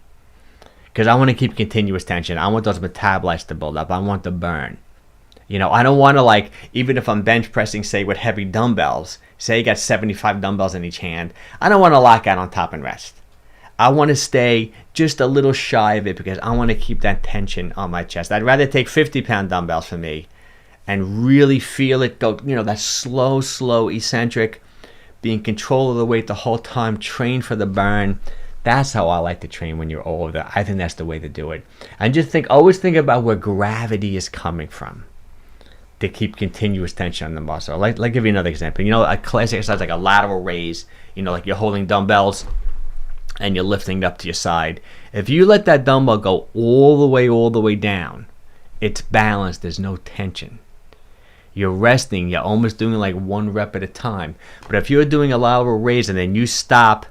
Because I want to keep continuous tension. I want those metabolites to build up. I want the burn. You know, I don't want to, like, even if I'm bench pressing, say, with heavy dumbbells, say you got 75 dumbbells in each hand, I don't want to lock out on top and rest. I want to stay just a little shy of it because I want to keep that tension on my chest. I'd rather take 50-pound dumbbells for me and really feel it go, you know, that slow, eccentric, be in control of the weight the whole time, train for the burn. That's how I like to train when you're older. I think that's the way to do it. And just always think about where gravity is coming from to keep continuous tension on the muscle. Like give you another example. You know, a classic exercise like a lateral raise, you know, like you're holding dumbbells and you're lifting up to your side. If you let that dumbbell go all the way down, it's balanced, there's no tension. You're resting, you're almost doing like 1 rep at a time. But if you're doing a lateral raise and then you stop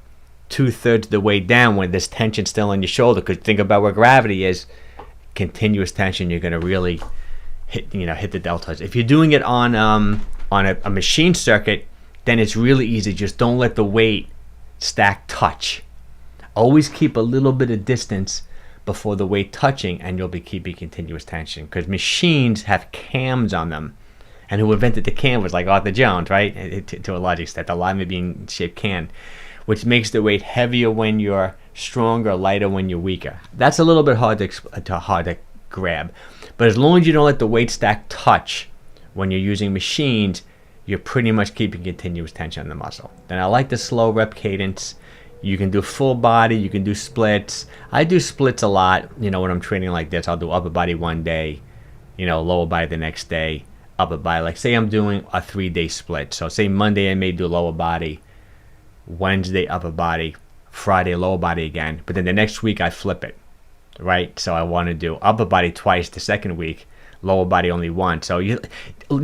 2/3 of the way down when there's tension still on your shoulder, because think about where gravity is, continuous tension, you're going to really hit the deltoids. If you're doing it on a machine circuit, then it's really easy. Just don't let the weight stack touch. Always keep a little bit of distance before the weight touching, and you'll be keeping continuous tension, because machines have cams on them. And who invented the cam was like Arthur Jones, right? To a large extent, the lime being shaped can, which makes the weight heavier when you're stronger, lighter when you're weaker. That's a little bit hard to grab. But as long as you don't let the weight stack touch when you're using machines, you're pretty much keeping continuous tension on the muscle. Then I like the slow rep cadence. You can do full body, you can do splits. I do splits a lot, you know, when I'm training like this. I'll do upper body one day, you know, lower body the next day, upper body. Like say I'm doing a 3-day split. So say Monday I may do lower body, Wednesday upper body, Friday lower body again. But then the next week I flip it. right? So I want to do upper body twice the second week, lower body only once. So you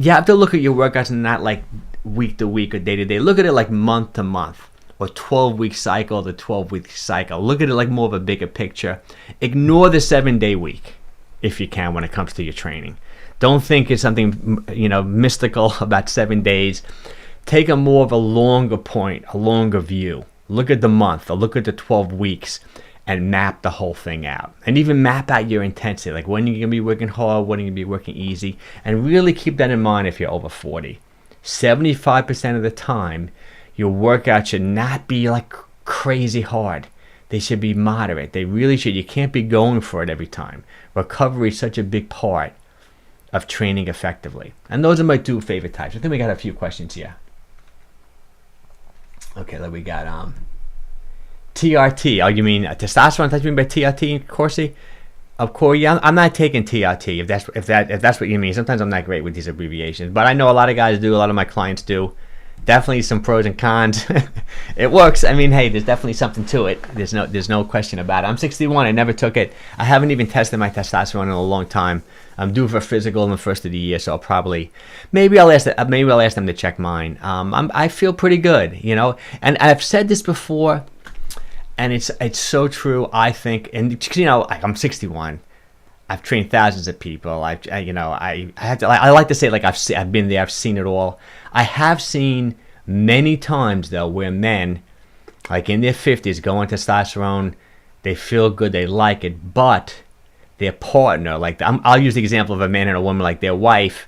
have to look at your workouts and not like week to week or day to day. Look at it like month to month, or 12-week cycle to 12-week cycle. Look at it like more of a bigger picture. Ignore the 7-day week if you can when it comes to your training. Don't think it's something, mystical about 7 days. Take a more of a longer point, a longer view. Look at the month, or look at the 12 weeks, and map the whole thing out. And even map out your intensity, like when you're going to be working hard, when you're going to be working easy. And really keep that in mind if you're over 40. 75% of the time, your workout should not be like crazy hard. They should be moderate. They really should. You can't be going for it every time. Recovery is such a big part of training effectively. And those are my 2 favorite types. I think we got a few questions here. Okay, then we got TRT. Oh, you mean testosterone? That's what you mean by TRT, Corsi? Of course, yeah. I'm not taking TRT if that's what you mean. Sometimes I'm not great with these abbreviations, but I know a lot of guys do. A lot of my clients do. Definitely some pros and cons. It works. I mean, hey, there's definitely something to it. There's no question about it. I'm 61. I never took it. I haven't even tested my testosterone in a long time. I'm due for a physical in the first of the year, so I'll probably maybe I'll ask them to check mine. I feel pretty good, And I've said this before, and it's so true. I think, and I'm 61. I've trained thousands of people. I like to say, like, I've been there. I've seen it all. I have seen many times though where men, like in their 50s, go on testosterone. They feel good. They like it, but their partner, I'll use the example of a man and a woman, like their wife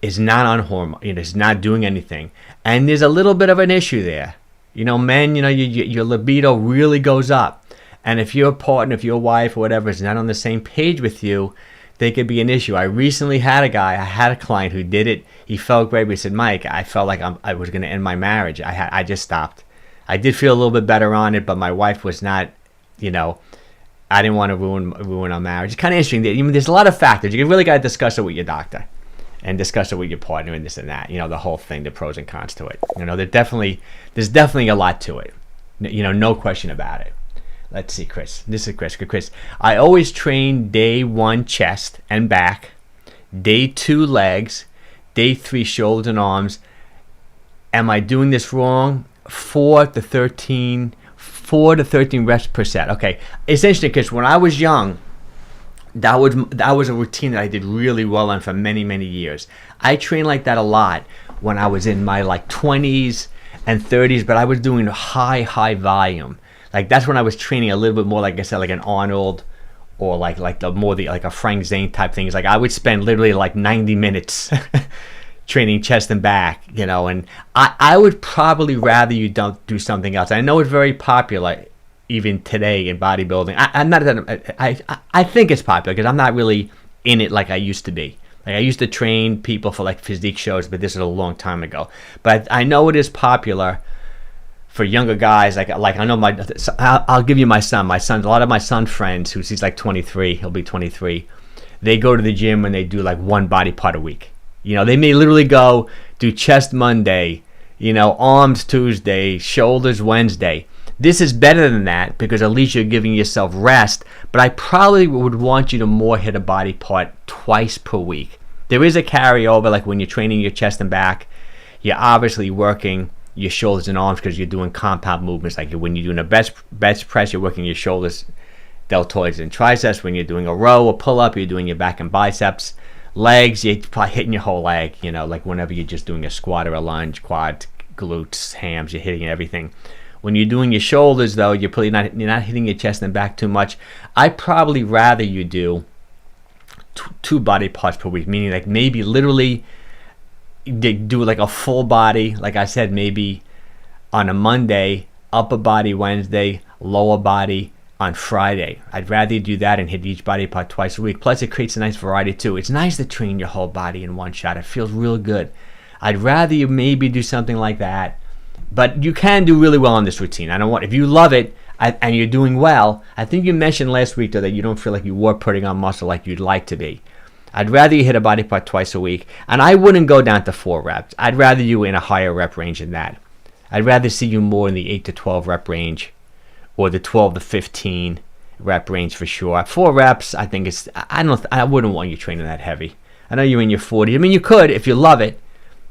is not on hormone, is not doing anything, and there's a little bit of an issue there. Men, your libido really goes up. And if your partner, if your wife or whatever is not on the same page with you, they could be an issue. I recently had a client who did it. He felt great, but he said, Mike, I felt like I was going to end my marriage. I just stopped. I did feel a little bit better on it, but my wife was not, I didn't want to ruin our marriage. It's kind of interesting. There's a lot of factors. You really got to discuss it with your doctor and discuss it with your partner and this and that. The whole thing, the pros and cons to it. There's definitely a lot to it. No question about it. Let's see, Chris. This is Chris. Good, Chris. I always train day 1 chest and back, day 2 legs, day 3 shoulders and arms. Am I doing this wrong? 4 to 13 reps per set. Okay. Essentially, because when I was young, that was a routine that I did really well on for many, many years. I trained like that a lot when I was in my 20s and 30s, but I was doing high volume. Like that's when I was training a little bit more, like I said, like an Arnold or like a Frank Zane type things. Like I would spend literally 90 minutes training chest and back, and I would probably rather you don't do something else. I know it's very popular even today in bodybuilding. I think it's popular because I'm not really in it like I used to be. Like I used to train people for physique shows, but this is a long time ago. But I know it is popular for younger guys. Like I know I'll give you my son. A lot of my son friends, he's 23, he'll be 23. They go to the gym and they do 1 body part a week. They may literally go do chest Monday, arms Tuesday, shoulders Wednesday. This is better than that because at least you're giving yourself rest, but I probably would want you to more hit a body part twice per week. There is a carryover, like when you're training your chest and back, you're obviously working your shoulders and arms because you're doing compound movements. Like when you're doing a bench press, you're working your shoulders, deltoids, and triceps. When you're doing a row or pull-up, you're doing your back and biceps. Legs, you're probably hitting your whole leg, like whenever you're just doing a squat or a lunge, quad, glutes, hams, you're hitting everything. When you're doing your shoulders, though, you're not hitting your chest and back too much. I'd probably rather you do 2 body parts per week, meaning maybe literally do a full body, like I said, maybe on a Monday, upper body Wednesday, lower body on Friday. I'd rather you do that and hit each body part twice a week. Plus, it creates a nice variety too. It's nice to train your whole body in one shot. It feels real good. I'd rather you maybe do something like that. But you can do really well on this routine. If you love it and you're doing well, I think you mentioned last week though that you don't feel like you were putting on muscle like you'd like to be. I'd rather you hit a body part twice a week, and I wouldn't go down to 4 reps. I'd rather you in a higher rep range than that. I'd rather see you more in the 8 to 12 rep range, or the 12 to 15, rep range for sure. 4 reps, I think it's, I wouldn't want you training that heavy. I know you're in your 40s. I mean, you could if you love it.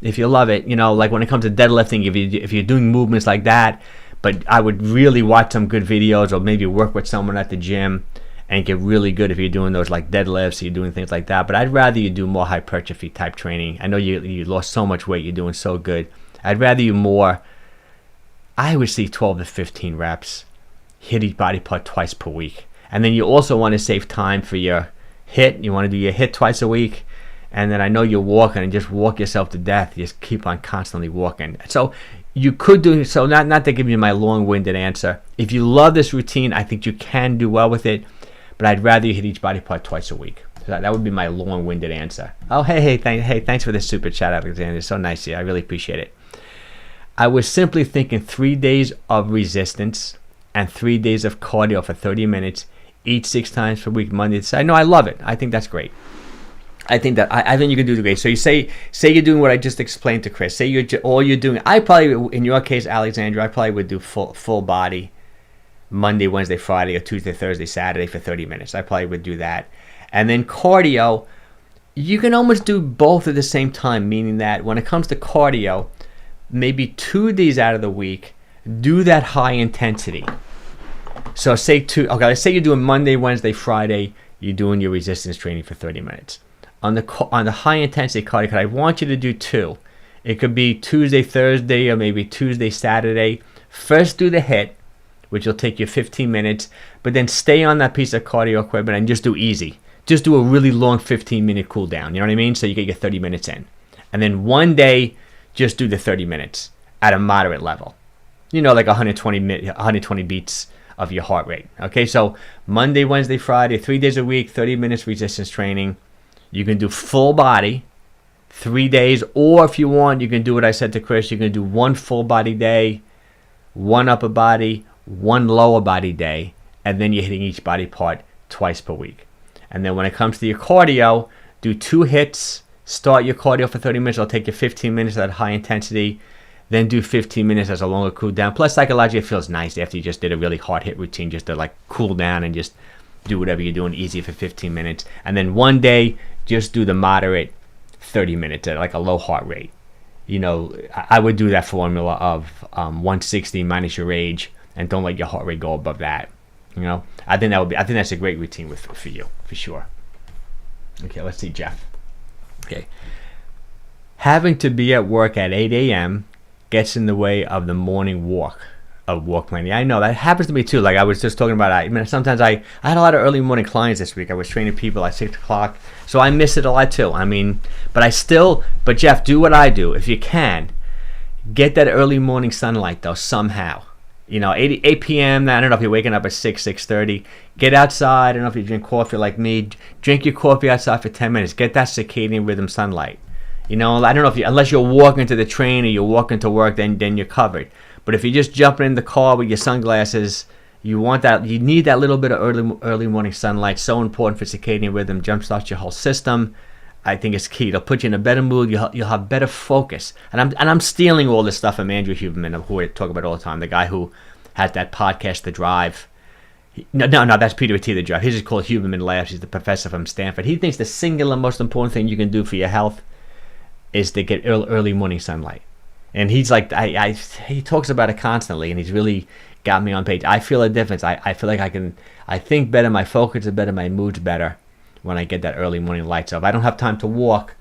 If you love it, you know, like when it comes to deadlifting, if you're doing movements like that, but I would really watch some good videos or maybe work with someone at the gym and get really good if you're doing those like deadlifts, you're doing things like that. But I'd rather you do more hypertrophy type training. I know you lost so much weight, you're doing so good. I'd rather you more, I would see 12 to 15 reps, hit each body part twice per week. And then you also want to save time for your HIIT. You want to do your HIIT twice a week. And then I know you're walking and just walk yourself to death. You just keep on constantly walking. So you could do, so not to give you my long-winded answer. If you love this routine, I think you can do well with it. But I'd rather you hit each body part twice a week. So that would be my long-winded answer. Oh, hey, thanks for the super chat, Alexander. It's so nice of you. I really appreciate it. I was simply thinking 3 days of resistance and 3 days of cardio for 30 minutes, each 6 times per week, Monday to Saturday. No, I love it. I think that's great. I think you can do great. So you say you're doing what I just explained to Chris. Say you're doing. I probably, in your case, Alexandra, I probably would do full body Monday, Wednesday, Friday, or Tuesday, Thursday, Saturday for 30 minutes. I probably would do that. And then cardio, you can almost do both at the same time, meaning that when it comes to cardio, maybe 2 days out of the week, do that high intensity. So let's say you're doing Monday, Wednesday, Friday, you're doing your resistance training for 30 minutes. On the high intensity cardio, I want you to do 2. It could be Tuesday, Thursday, or maybe Tuesday, Saturday. First do the HIIT, which will take you 15 minutes, but then stay on that piece of cardio equipment and just do easy. Just do a really long 15-minute cool down. You know what I mean? So you get your 30 minutes in. And then one day, just do the 30 minutes at a moderate level. You know, like 120 beats of your heart rate. Okay, so Monday, Wednesday, Friday, 3 days a week, 30 minutes resistance training. You can do full body 3 days, or if you want, you can do what I said to Chris. You can do 1 full body day, 1 upper body, 1 lower body day, and then you're hitting each body part twice per week. And then when it comes to your cardio, do 2 hits. Start your cardio for 30 minutes. It'll take you 15 minutes at high intensity. Then do 15 minutes as a longer cool down. Plus, psychologically, it feels nice after you just did a really hard HIIT routine, just to like cool down and just do whatever you're doing easy for 15 minutes. And then one day, just do the moderate 30 minutes at like a low heart rate. You know, I would do that formula of 160 minus your age, and don't let your heart rate go above that. You know, I think that's a great routine for you, for sure. Okay, let's see, Jeff. Okay. Having to be at work at 8 a.m. gets in the way of the morning walk planning. I know that happens to me too. Like I was just talking about, I mean, sometimes I had a lot of early morning clients this week. I was training people at 6 o'clock, so I miss it a lot too. I mean, but Jeff, do what I do. If you can, get that early morning sunlight though somehow. You know, 8 p.m. I don't know if you're waking up at 6:30. Get outside. I don't know if you drink coffee like me. Drink your coffee outside for 10 minutes. Get that circadian rhythm sunlight. You know, I don't know if unless you're walking to the train or you're walking to work, then you're covered. But if you're just jumping in the car with your sunglasses, you need that little bit of early morning sunlight. So important for circadian rhythm. Jumpstarts your whole system. I think it's key. It'll put you in a better mood. You'll have better focus. And I'm stealing all this stuff from Andrew Huberman, who I talk about all the time. The guy who has that podcast, The Drive. No, that's Peter T. The Drive. His is called Huberman Labs. He's the professor from Stanford. He thinks the singular most important thing you can do for your health is to get early morning sunlight. And he's like, he talks about it constantly, and he's really got me on page. I feel a difference. I feel like I think better, my focus is better, my mood's better when I get that early morning light. So if I don't have time to walk,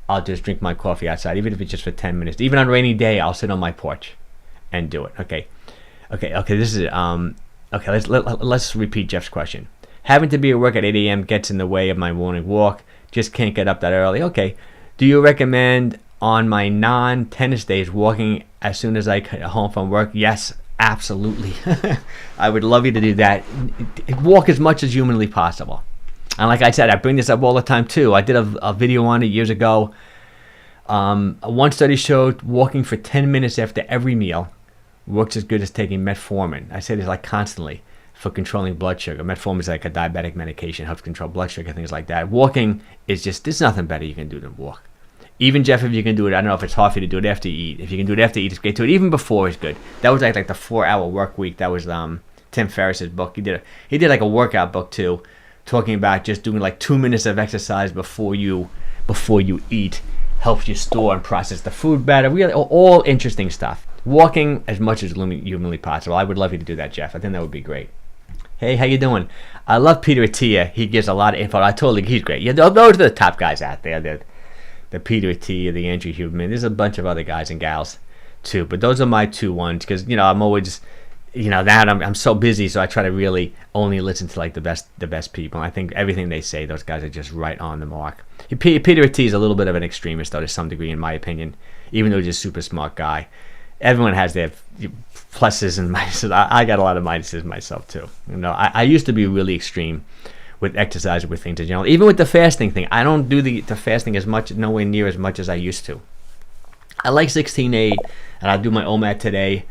I'll just drink my coffee outside, even if it's just for 10 minutes. Even on a rainy day, I'll sit on my porch and do it. Okay. This is okay. Let's repeat Jeff's question. Having to be at work at 8 a.m. gets in the way of my morning walk. Just can't get up that early. Okay. Do you recommend on my non-tennis days walking as soon as I get home from work? Yes, absolutely. I would love you to do that. Walk as much as humanly possible. And like I said, I bring this up all the time too. I did a video on it years ago. One study showed walking for 10 minutes after every meal works as good as taking metformin. I say this like constantly for controlling blood sugar. Metformin is like a diabetic medication, helps control blood sugar, things like that. Walking is just, there's nothing better you can do than walk. Even Jeff, if you can do it, I don't know if it's hard for you to do it after you eat. If you can do it after you eat, it's great. Do it even before is good. That was like the 4-hour work week. That was Tim Ferriss's book. He did like a workout book too, talking about just doing like 2 minutes of exercise before you eat helps you store and process the food better. Really, all interesting stuff. Walking as much as humanly possible. I would love you to do that, Jeff. I think that would be great. Hey, how you doing? I love Peter Attia. He gives a lot of info. He's great. Yeah, those are the top guys out there. The Peter Attia, the Andrew Huberman. There's a bunch of other guys and gals too, but those are my two ones because I'm always, now I'm so busy, so I try to really only listen to like the best people. And I think everything they say, those guys are just right on the mark. Peter Attia is a little bit of an extremist though, to some degree, in my opinion, even though he's a super smart guy. Everyone has their pluses and minuses. I got a lot of minuses myself too. I used to be really extreme with exercise, with things in general. Even with the fasting thing, I don't do the fasting as much, nowhere near as much as I used to. I like 16/8, and I do my OMAD today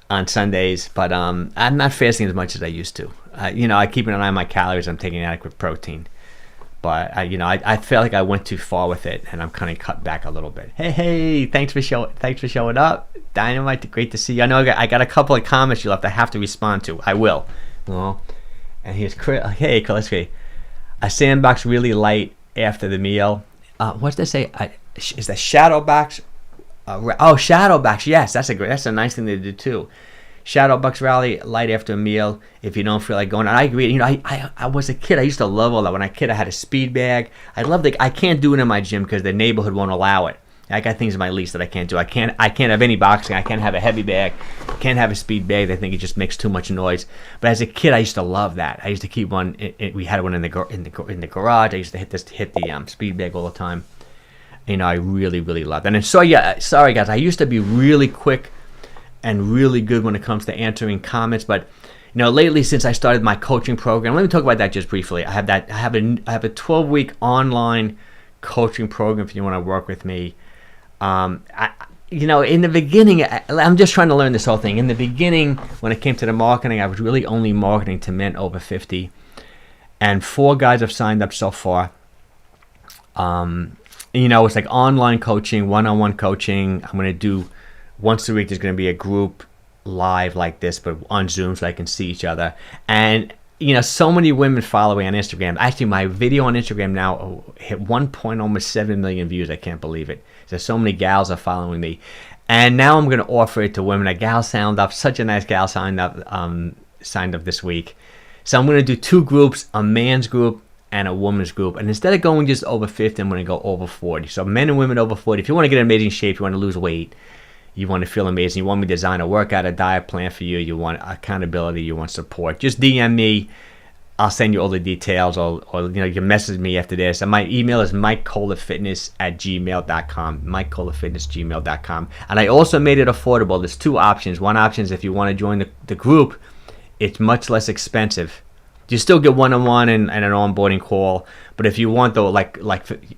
on Sundays, but I'm not fasting as much as I used to. I keep an eye on my calories. I'm taking adequate protein. But I felt like I went too far with it, and I'm kind of cut back a little bit. Hey, thanks for showing up, Dynamite. Great to see you. I know I got a couple of comments you left. I have to respond to. I will. And here's Chris. Hey, let's see. A sandbox really light after the meal. What's that say? Is that shadow box? Shadow box. Yes, that's a nice thing to do too. Shadow Bucks rally light after a meal if you don't feel like going. And I agree. I was a kid. I used to love all that. When I was a kid, I had a speed bag. I can't do it in my gym because the neighborhood won't allow it. I got things in my lease that I can't do. I can't have any boxing. I can't have a heavy bag. Can't have a speed bag. They think it just makes too much noise. But as a kid, I used to love that. I used to keep one. We had one in the garage. I used to hit the speed bag all the time. I really, really loved it. And so sorry guys. I used to be really quick and really good when it comes to answering comments, but lately, since I started my coaching program, let me talk about that just briefly. I have a 12-week online coaching program if you want to work with me. In the beginning, I'm just trying to learn this whole thing. In the beginning, when it came to the marketing, I was really only marketing to men over 50, and 4 guys have signed up so far. It's like online coaching, one-on-one coaching. I'm going to do once a week. There's going to be a group live like this, but on Zoom, so I can see each other. And so many women follow me on Instagram. Actually, my video on Instagram now hit almost 7 million views. I can't believe it. There's so many gals are following me, and now I'm going to offer it to women. A gal signed up. Such a nice gal signed up this week. So I'm going to do 2 groups: a man's group and a woman's group. And instead of going just over 50, I'm going to go over 40. So men and women over 40. If you want to get in amazing shape, you want to lose weight, you want to feel amazing, you want me to design a workout, a diet plan for you, you want accountability, you want support, just DM me. I'll send you all the details, or you can message me after this. And my email is 𝘾𝙊𝘾𝙃@gmail.com, 𝘾𝙊𝘾𝙃@gmail.com. And I also made it affordable. There's 2 options. One option is if you want to join the group, it's much less expensive. You still get one-on-one and an onboarding call, but if you want though,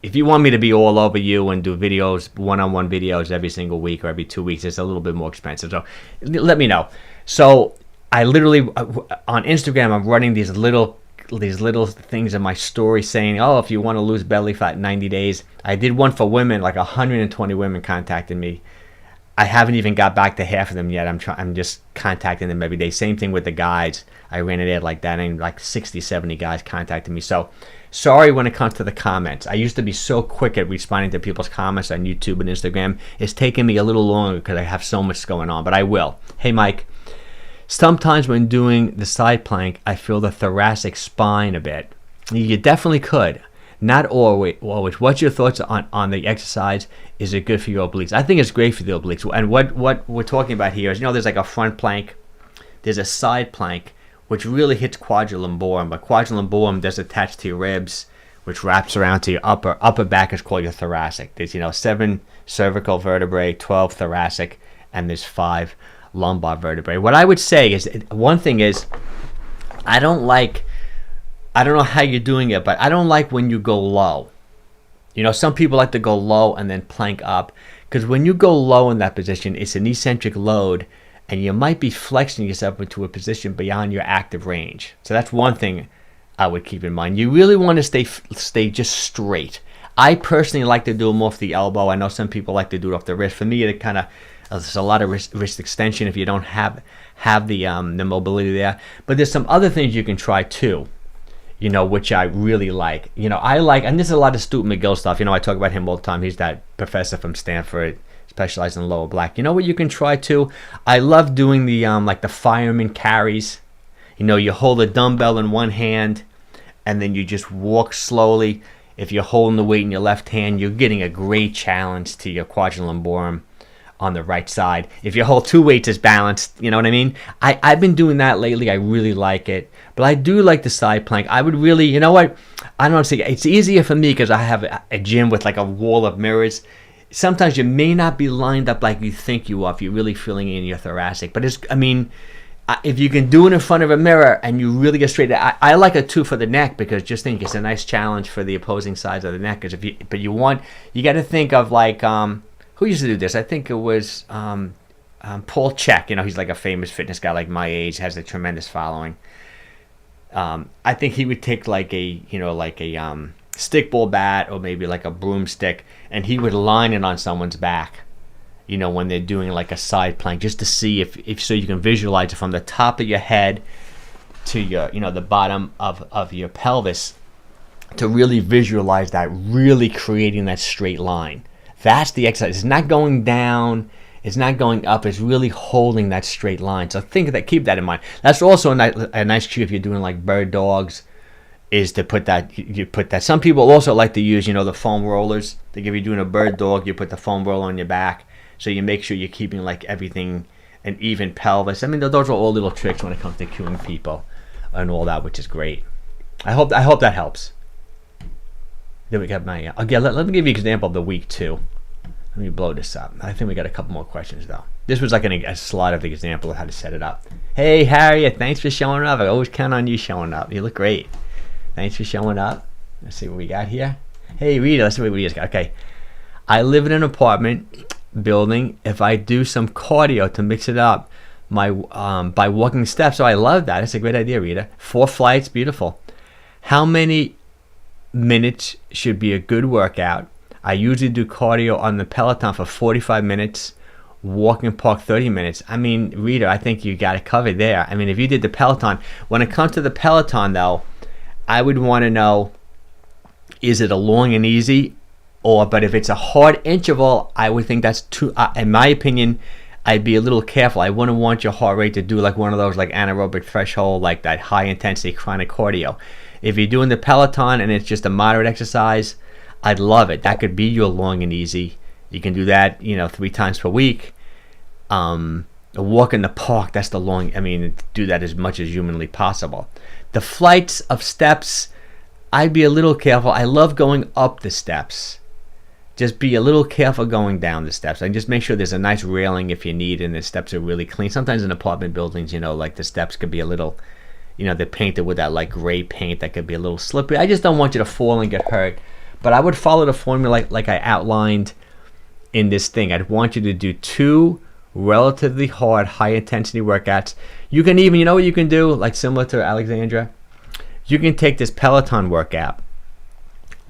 if you want me to be all over you and do videos, one-on-one videos every single week or every 2 weeks, it's a little bit more expensive. So let me know. So I literally on Instagram, I'm running these little things in my story saying, if you want to lose belly fat in 90 days. I did one for women, like 120 women contacted me. I haven't even got back to half of them yet. I'm just contacting them every day. Same thing with the guys. I ran an ad like that, and like 60, 70 guys contacted me. So sorry when it comes to the comments. I used to be so quick at responding to people's comments on YouTube and Instagram. It's taking me a little longer because I have so much going on, but I will. Hey, Mike. Sometimes when doing the side plank, I feel the thoracic spine a bit. You definitely could. Not always. What's your thoughts on the exercise? Is it good for your obliques? I think it's great for the obliques. And what we're talking about here is, there's like a front plank. There's a side plank, which really hits 𝘾𝙊𝘾𝘾𝙃. But 𝘾𝙊𝘾𝘾𝘃 does attach to your ribs, which wraps around to your upper back is called your thoracic. There's 7 cervical vertebrae, 12 thoracic, and there's 5 lumbar vertebrae. What I would say is, one thing is, I don't know how you're doing it, but I don't like when you go low. Some people like to go low and then plank up, because when you go low in that position, it's an eccentric load, and you might be flexing yourself into a position beyond your active range. So that's one thing I would keep in mind. You really want to stay just straight. I personally like to do them off the elbow. I know some people like to do it off the wrist. For me, There's a lot of wrist extension if you don't have the mobility there. But there's some other things you can try too, which I really like. I like, and this is a lot of Stuart McGill stuff. I talk about him all the time. He's that professor from Stanford, specialized in lower back. You know what you can try too? I love doing the like the fireman carries. You hold a dumbbell in one hand, and then you just walk slowly. If you're holding the weight in your left hand, you're getting a great challenge to your quadrilateral on the right side. If you hold two weights, it's balanced. You know what I mean? I've been doing that lately. I really like it. But I do like the side plank. I would really, I don't know, it's easier for me because I have a gym with like a wall of mirrors. Sometimes you may not be lined up like you think you are if you're really feeling in your thoracic. But if you can do it in front of a mirror and you really get straight, I like it too for the neck, because just think it's a nice challenge for the opposing sides of the neck. Because you got to think of like who used to do this? I think it was Paul Chek. He's like a famous fitness guy, like my age, has a tremendous following. I think he would take like a stickball bat or maybe like a broomstick, and he would line it on someone's back. When they're doing like a side plank, just to see if so you can visualize it from the top of your head to your, the bottom of your pelvis, to really visualize that, really creating that straight line. That's the exercise. It's not going down, it's not going up, it's really holding that straight line. So keep that in mind. That's also a nice cue if you're doing like bird dogs, is to put that. Some people also like to use, the foam rollers. Like if you're doing a bird dog, you put the foam roller on your back. So you make sure you're keeping like everything an even pelvis. Those are all little tricks when it comes to cueing people and all that, which is great. I hope that helps. Then we got my again. Let me give you an example of the week too. Let me blow this up. I think we got a couple more questions though. This was like a slide of the example of how to set it up. Hey Harriet, thanks for showing up. I always count on you showing up. You look great. Thanks for showing up. Let's see what we got here. Hey Rita, let's see what we just got. Okay, I live in an apartment building. If I do some cardio to mix it up by walking steps. So I love that. It's a great idea, Rita. 4 flights, beautiful. How many minutes should be a good workout? I usually do cardio on the Peloton for 45 minutes, walking park 30 minutes. Rita, I think you got it covered there. If you did the Peloton, when it comes to the Peloton though, I would want to know, is it a long and easy? But if it's a hard interval, I would think that's too, in my opinion, I'd be a little careful. I wouldn't want your heart rate to do like one of those like anaerobic threshold, like that high intensity chronic cardio. If you're doing the Peloton and it's just a moderate exercise, I'd love it. That could be your long and easy. You can do that, 3 times per week. A walk in the park, that's the long, do that as much as humanly possible. The flights of steps, I'd be a little careful. I love going up the steps. Just be a little careful going down the steps, and just make sure there's a nice railing if you need, and the steps are really clean. Sometimes in apartment buildings, like the steps could be a little, they're painted with that like gray paint that could be a little slippery. I just don't want you to fall and get hurt. But I would follow the formula like I outlined in this thing. I'd want you to do 2 relatively hard, high intensity workouts. You can even, what you can do, like similar to Alexandra, you can take this Peloton workout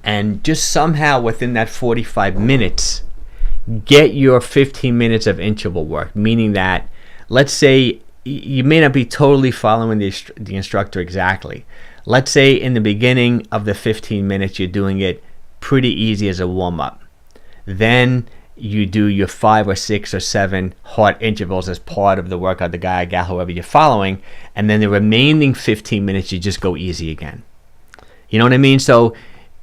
and just somehow within that 45 minutes, get your 15 minutes of interval work. Meaning that, let's say you may not be totally following the instructor exactly. Let's say in the beginning of the 15 minutes, you're doing it pretty easy as a warm-up. Then you do your 5 or 6 or 7 hard intervals as part of the workout, the guy or gal, whoever you're following. And then the remaining 15 minutes, you just go easy again. You know what I mean? So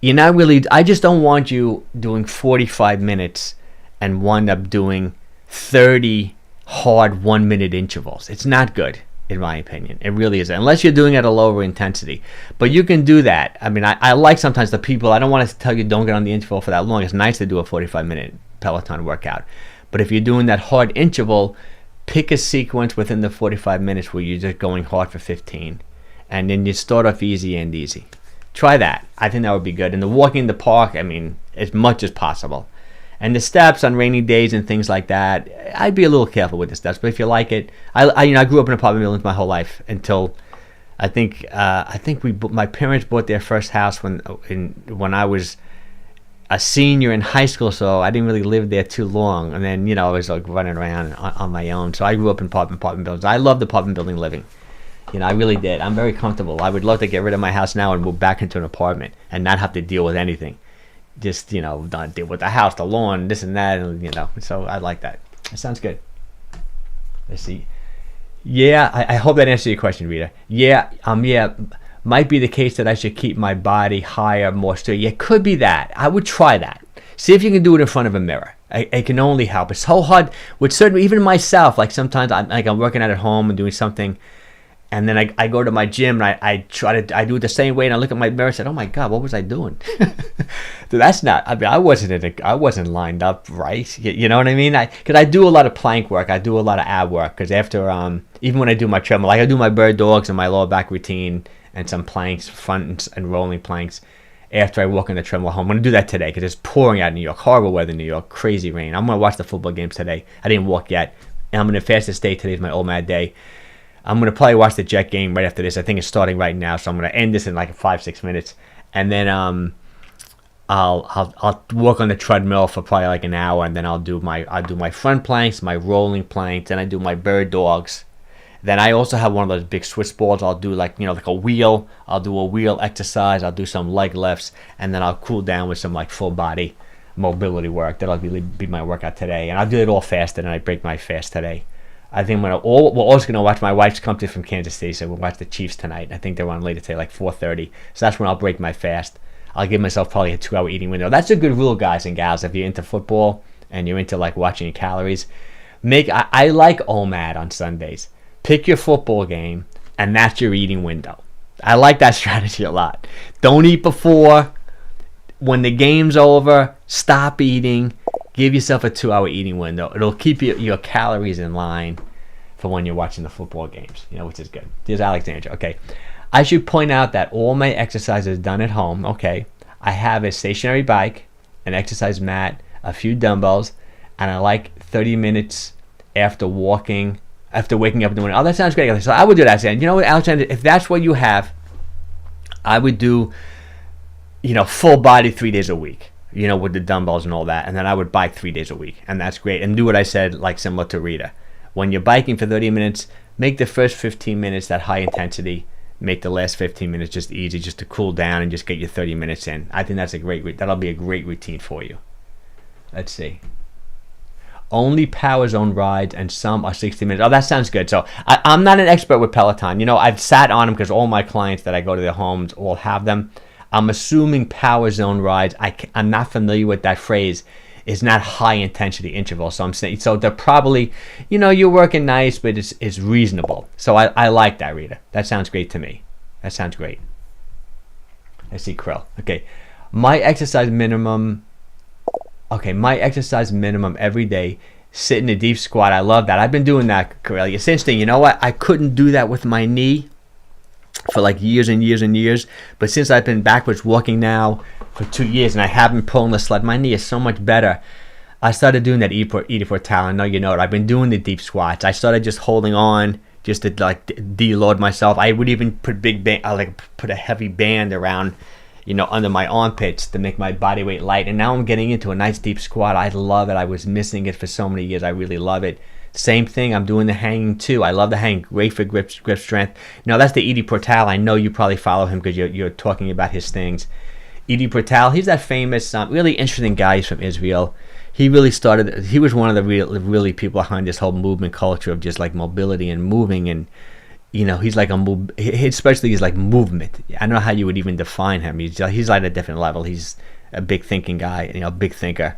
you're not really, I just don't want you doing 45 minutes and wind up doing 30 hard 1-minute intervals. It's not good, in my opinion. It really isn't, unless you're doing it at a lower intensity. But you can do that. I like sometimes the people, I don't want to tell you don't get on the interval for that long. It's nice to do a 45-minute Peloton workout. But if you're doing that hard interval, pick a sequence within the 45 minutes where you're just going hard for 15. And then you start off easy and easy. Try that. I think that would be good. And the walking in the park, as much as possible. And the steps on rainy days and things like that, I'd be a little careful with the steps. But if you like it, I grew up in apartment buildings my whole life until I think my parents bought their first house when I was a senior in high school, so I didn't really live there too long. And then, I was like running around on my own. So I grew up in apartment buildings. I loved apartment building living. I really did. I'm very comfortable. I would love to get rid of my house now and move back into an apartment and not have to deal with anything. Just, not deal with the house, the lawn, this and that, and, so I like that. That sounds good. Let's see. Yeah, I hope that answers your question, Rita. Yeah, might be the case that I should keep my body higher, more straight. Yeah, could be that. I would try that. See if you can do it in front of a mirror. It can only help. It's so hard with certain, even myself. Like sometimes I'm working out at home and doing something, and then I go to my gym and I do it the same way, and I look at my mirror and said, "Oh my God, what was I doing?" So that's not. I wasn't lined up right. You know what I mean? Because I do a lot of plank work. I do a lot of ab work. Because after even when I do my treadmill, like I do my bird dogs and my lower back routine and some planks, front and rolling planks. After I walk in the treadmill home, I'm going to do that today because it's pouring out in New York. Horrible weather in New York. Crazy rain. I'm going to watch the football games today. I didn't walk yet. And I'm going to fastest day. Today's my old mad day. I'm going to probably watch the Jet game right after this. I think it's starting right now. So I'm going to end this in like 5-6 minutes. And then I'll walk on the treadmill for probably like an hour. And then I'll do my front planks, my rolling planks. Then I do my bird dogs. Then I also have one of those big Swiss balls. I'll do like a wheel. I'll do a wheel exercise. I'll do some leg lifts, and then I'll cool down with some like full body mobility work. That'll be my workout today, and I'll do it all fasted. And I break my fast today. I think we're also gonna watch. My wife's come from Kansas City, so we'll watch the Chiefs tonight. I think they're on later today, like 4:30. So that's when I'll break my fast. I'll give myself probably a 2-hour eating window. That's a good rule, guys and gals. If you're into football and you're into like watching your calories, I like OMAD on Sundays. Pick your football game, and that's your eating window. I like that strategy a lot. Don't eat before. When the game's over, stop eating. Give yourself a 2-hour eating window. It'll keep your calories in line for when you're watching the football games, which is good. Here's Alexandra. Okay. I should point out that all my exercise is done at home. Okay. I have a stationary bike, an exercise mat, a few dumbbells, and I like 30 minutes after waking up in the morning. Oh, that sounds great. So I would do that. And you know what, Alexander, if that's what you have, I would do, full body 3 days a week, with the dumbbells and all that. And then I would bike 3 days a week. And that's great. And do what I said, like similar to Rita. When you're biking for 30 minutes, make the first 15 minutes that high intensity. Make the last 15 minutes just easy, just to cool down and just get your 30 minutes in. I think that'll be a great routine for you. Let's see. Only Power Zone rides, and some are 60 minutes. Oh, that sounds good. So I'm not an expert with Peloton. I've sat on them because all my clients that I go to their homes all have them. I'm assuming Power Zone rides, I'm not familiar with that phrase, is not high intensity interval. So I'm saying, so they're probably, you're working nice, but it's reasonable. So I like that, Rita. That sounds great to me. That sounds great. I see Krill. Okay. My exercise minimum every day, sit in a deep squat. I love that. I've been doing that, Corelli. It's interesting. You know what? I couldn't do that with my knee for like years and years and years. But since I've been backwards walking now for 2 years and I haven't pulled the sled, my knee is so much better. I started doing that 𝑘𝑡𝑎𝑙. I know you know it. I've been doing the deep squats. I started just holding on just to like deload myself. I would even put put a heavy band around, under my armpits to make my body weight light. And now I'm getting into a nice deep squat. I love it. I was missing it for so many years. I really love it. Same thing. I'm doing the hanging too. I love the hanging. Great for grip strength. Now that's the 𝘾𝑡𝑎𝑙. I know you probably follow him because you're talking about his things. 𝘾𝑡𝑎𝑙. He's that famous, really interesting guy. He's from Israel. He really started. He was one of the really people behind this whole movement culture of just like mobility and moving and. He's like he's like movement. I don't know how you would even define him. He's like a different level. He's a big thinking guy, big thinker,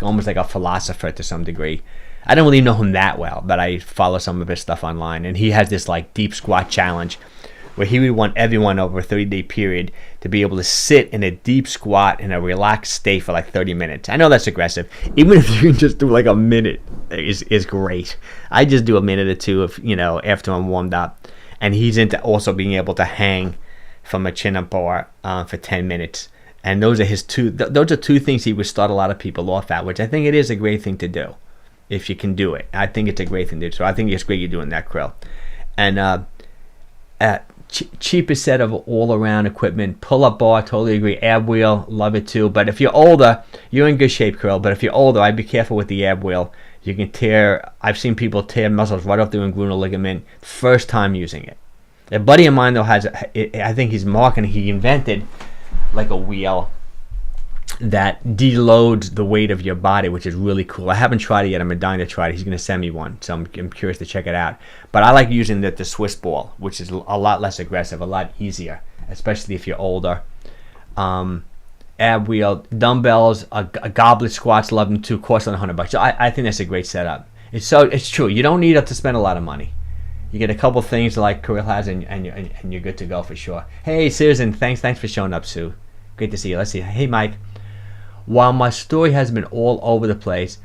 almost like a philosopher to some degree. I don't really know him that well, but I follow some of his stuff online. And he has this like deep squat challenge where he would want everyone over a 30-day period to be able to sit in a deep squat in a relaxed state for like 30 minutes. I know that's aggressive. Even if you can just do like a minute is great. I just do a minute or two after I'm warmed up. And he's into also being able to hang from a chin-up bar for 10 minutes. And those are two things he would start a lot of people off at, which I think it is a great thing to do if you can do it. I think it's a great thing to do. So I think it's great you're doing that, Krill. And cheapest set of all-around equipment. Pull-up bar, totally agree. Ab wheel, love it too. But if you're older, you're in good shape, Curl. But if you're older, I'd be careful with the ab wheel. You can tear. I've seen people tear muscles right off the inguinal ligament first time using it. A buddy of mine though has, I think he's marketing. He invented like a wheel that deloads the weight of your body, which is really cool. I haven't tried it yet. I'm dying to try it. He's going to send me one, so I'm curious to check it out. But I like using the Swiss ball, which is a lot less aggressive, a lot easier, especially if you're older. Ab wheel, dumbbells, a goblet squats, love them too. Cost $100. So I think that's a great setup. It's true. You don't need to spend a lot of money. You get a couple things like Kirill has, and you're good to go for sure. Hey Susan, thanks for showing up, Sue. Great to see you. Let's see. Hey Mike. While my story has been all over the place,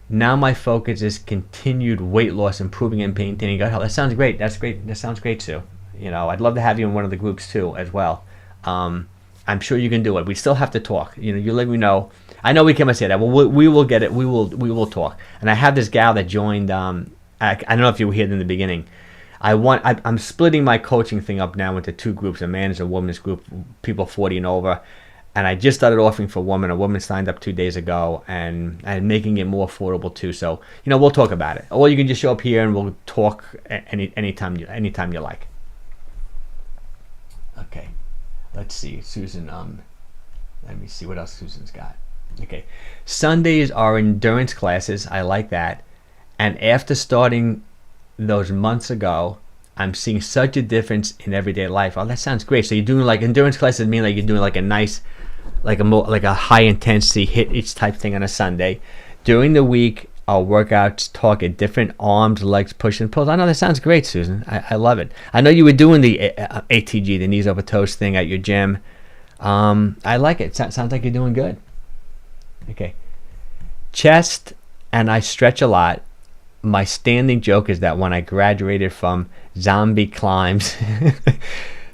now my focus is continued weight loss, improving and maintaining gut health. That sounds great. That's great. That sounds great, Sue. I'd love to have you in one of the groups too, as well. I'm sure you can do it. We still have to talk. You let me know. I know we can't say that. Well, we will get it. We will talk. And I have this gal that joined. I don't know if you were here in the beginning. I'm splitting my coaching thing up now into two groups: a man's and a woman's group, people 40 and over. And I just started offering for women. A woman signed up 2 days ago, and making it more affordable too. So we'll talk about it. Or you can just show up here and we'll talk anytime you like. Okay, let's see, Susan. Let me see what else Susan's got. Okay, Sundays are endurance classes. I like that. And after starting those months ago, I'm seeing such a difference in everyday life. Oh, that sounds great. So you're doing like endurance classes, mean like you're doing like a nice, like a high intensity hit each type thing on a Sunday. During the week, our workouts target different arms, legs, push and pulls. I know that sounds great, Susan. I love it. I know you were doing the ATG, the knees over toes thing at your gym. I like it. Sounds like you're doing good. Okay. Chest, and I stretch a lot. My standing joke is that when I graduated from zombie climbs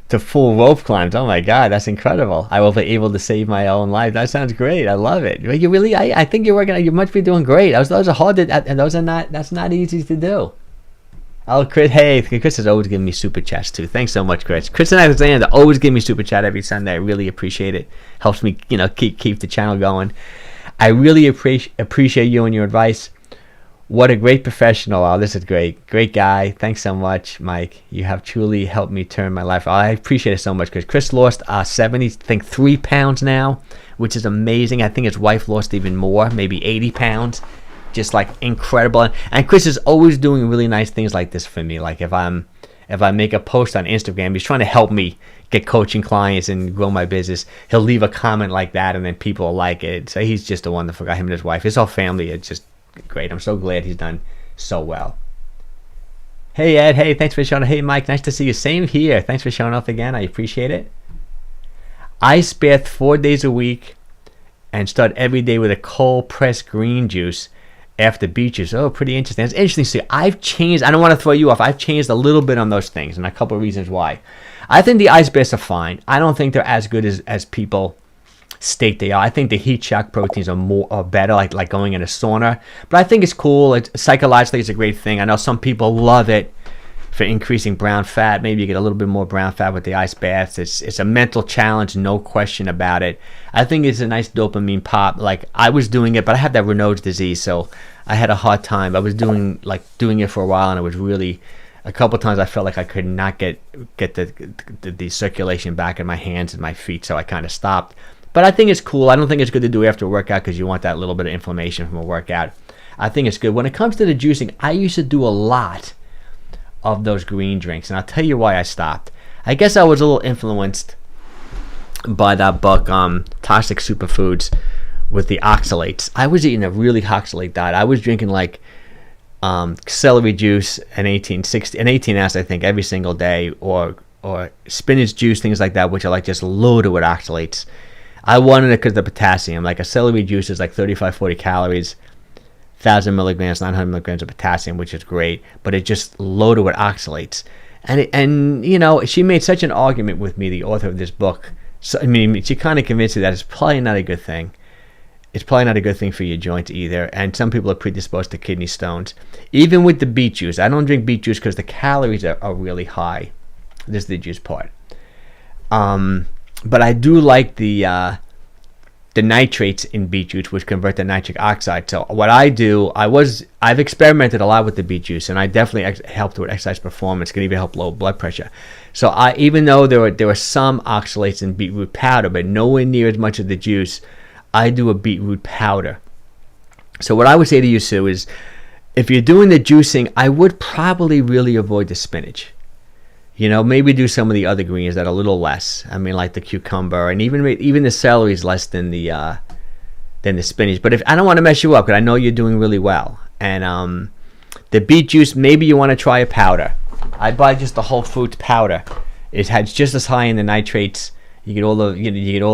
to full rope climbs, oh my God, that's incredible. I will be able to save my own life. That sounds great. I love it. You really, I think you're working. You must be doing great. Those are hard, and that's not easy to do. Oh, Chris, hey, Chris is always giving me super chats too. Thanks so much, Chris. Chris and Alexander always give me super chat every Sunday. I really appreciate it. Helps me, keep the channel going. I really appreciate you and your advice. What a great professional. Oh, this is great. Great guy. Thanks so much, Mike. You have truly helped me turn my life. I appreciate it so much because Chris lost 3 pounds now, which is amazing. I think his wife lost even more, maybe 80 pounds. Just like incredible. And Chris is always doing really nice things like this for me. Like if I make a post on Instagram, he's trying to help me get coaching clients and grow my business. He'll leave a comment like that and then people like it. So he's just a wonderful guy. Him and his wife. His whole family. It's just great. I'm so glad he's done so well. Hey Ed, hey, thanks for showing up. Hey Mike, nice to see you. Same here. Thanks for showing up again. I appreciate it. Ice bath 4 days a week and start every day with a cold pressed green juice after beet juice. Oh, pretty interesting. It's interesting to see. I've changed. I don't want to throw you off. I've changed a little bit on those things and a couple of reasons why. I think the ice baths are fine. I don't think they're as good as people state they are. I think the heat shock proteins are better, like going in a sauna. But I think it's cool. Psychologically, it's a great thing. I know some people love it for increasing brown fat. Maybe you get a little bit more brown fat with the ice baths. It's a mental challenge, no question about it. I think it's a nice dopamine pop. Like I was doing it, but I have that Raynaud's disease, so I had a hard time. I was doing it for a while, and it was really a couple times I felt like I could not get the circulation back in my hands and my feet, so I kind of stopped. But I think it's cool. I don't think it's good to do after a workout because you want that little bit of inflammation from a workout. I think it's good. When it comes to the juicing, I used to do a lot of those green drinks, and I'll tell you why I stopped. I guess I was a little influenced by that book, Toxic Superfoods, with the oxalates. I was eating a really oxalate diet. I was drinking like celery juice and 18 ounce, I think, every single day, or spinach juice, things like that, which are like just loaded with oxalates. I wanted it because of the potassium. Like a celery juice is like 35-40 calories, 1,000 milligrams, 900 milligrams of potassium, which is great, but it's just loaded with oxalates. And she made such an argument with me, the author of this book. So, I mean, she kind of convinced me that it's probably not a good thing. It's probably not a good thing for your joints either. And some people are predisposed to kidney stones. Even with the beet juice, I don't drink beet juice because the calories are really high. This is the juice part. But I do like the nitrates in beet juice, which convert to nitric oxide. So what I do, I've experimented a lot with the beet juice, and I definitely helped with exercise performance. Can even help low blood pressure. So even though there were some oxalates in beetroot powder, but nowhere near as much of the juice, I do a beetroot powder. So what I would say to you, Sue, is if you're doing the juicing, I would probably really avoid the spinach. You know, maybe do some of the other greens that are a little less. I mean, like the cucumber, and even the celery is less than the spinach. But if I don't want to mess you up, because I know you're doing really well, and the beet juice, maybe you want to try a powder. I buy just the Whole Foods powder. It has just as high in the nitrates. You get all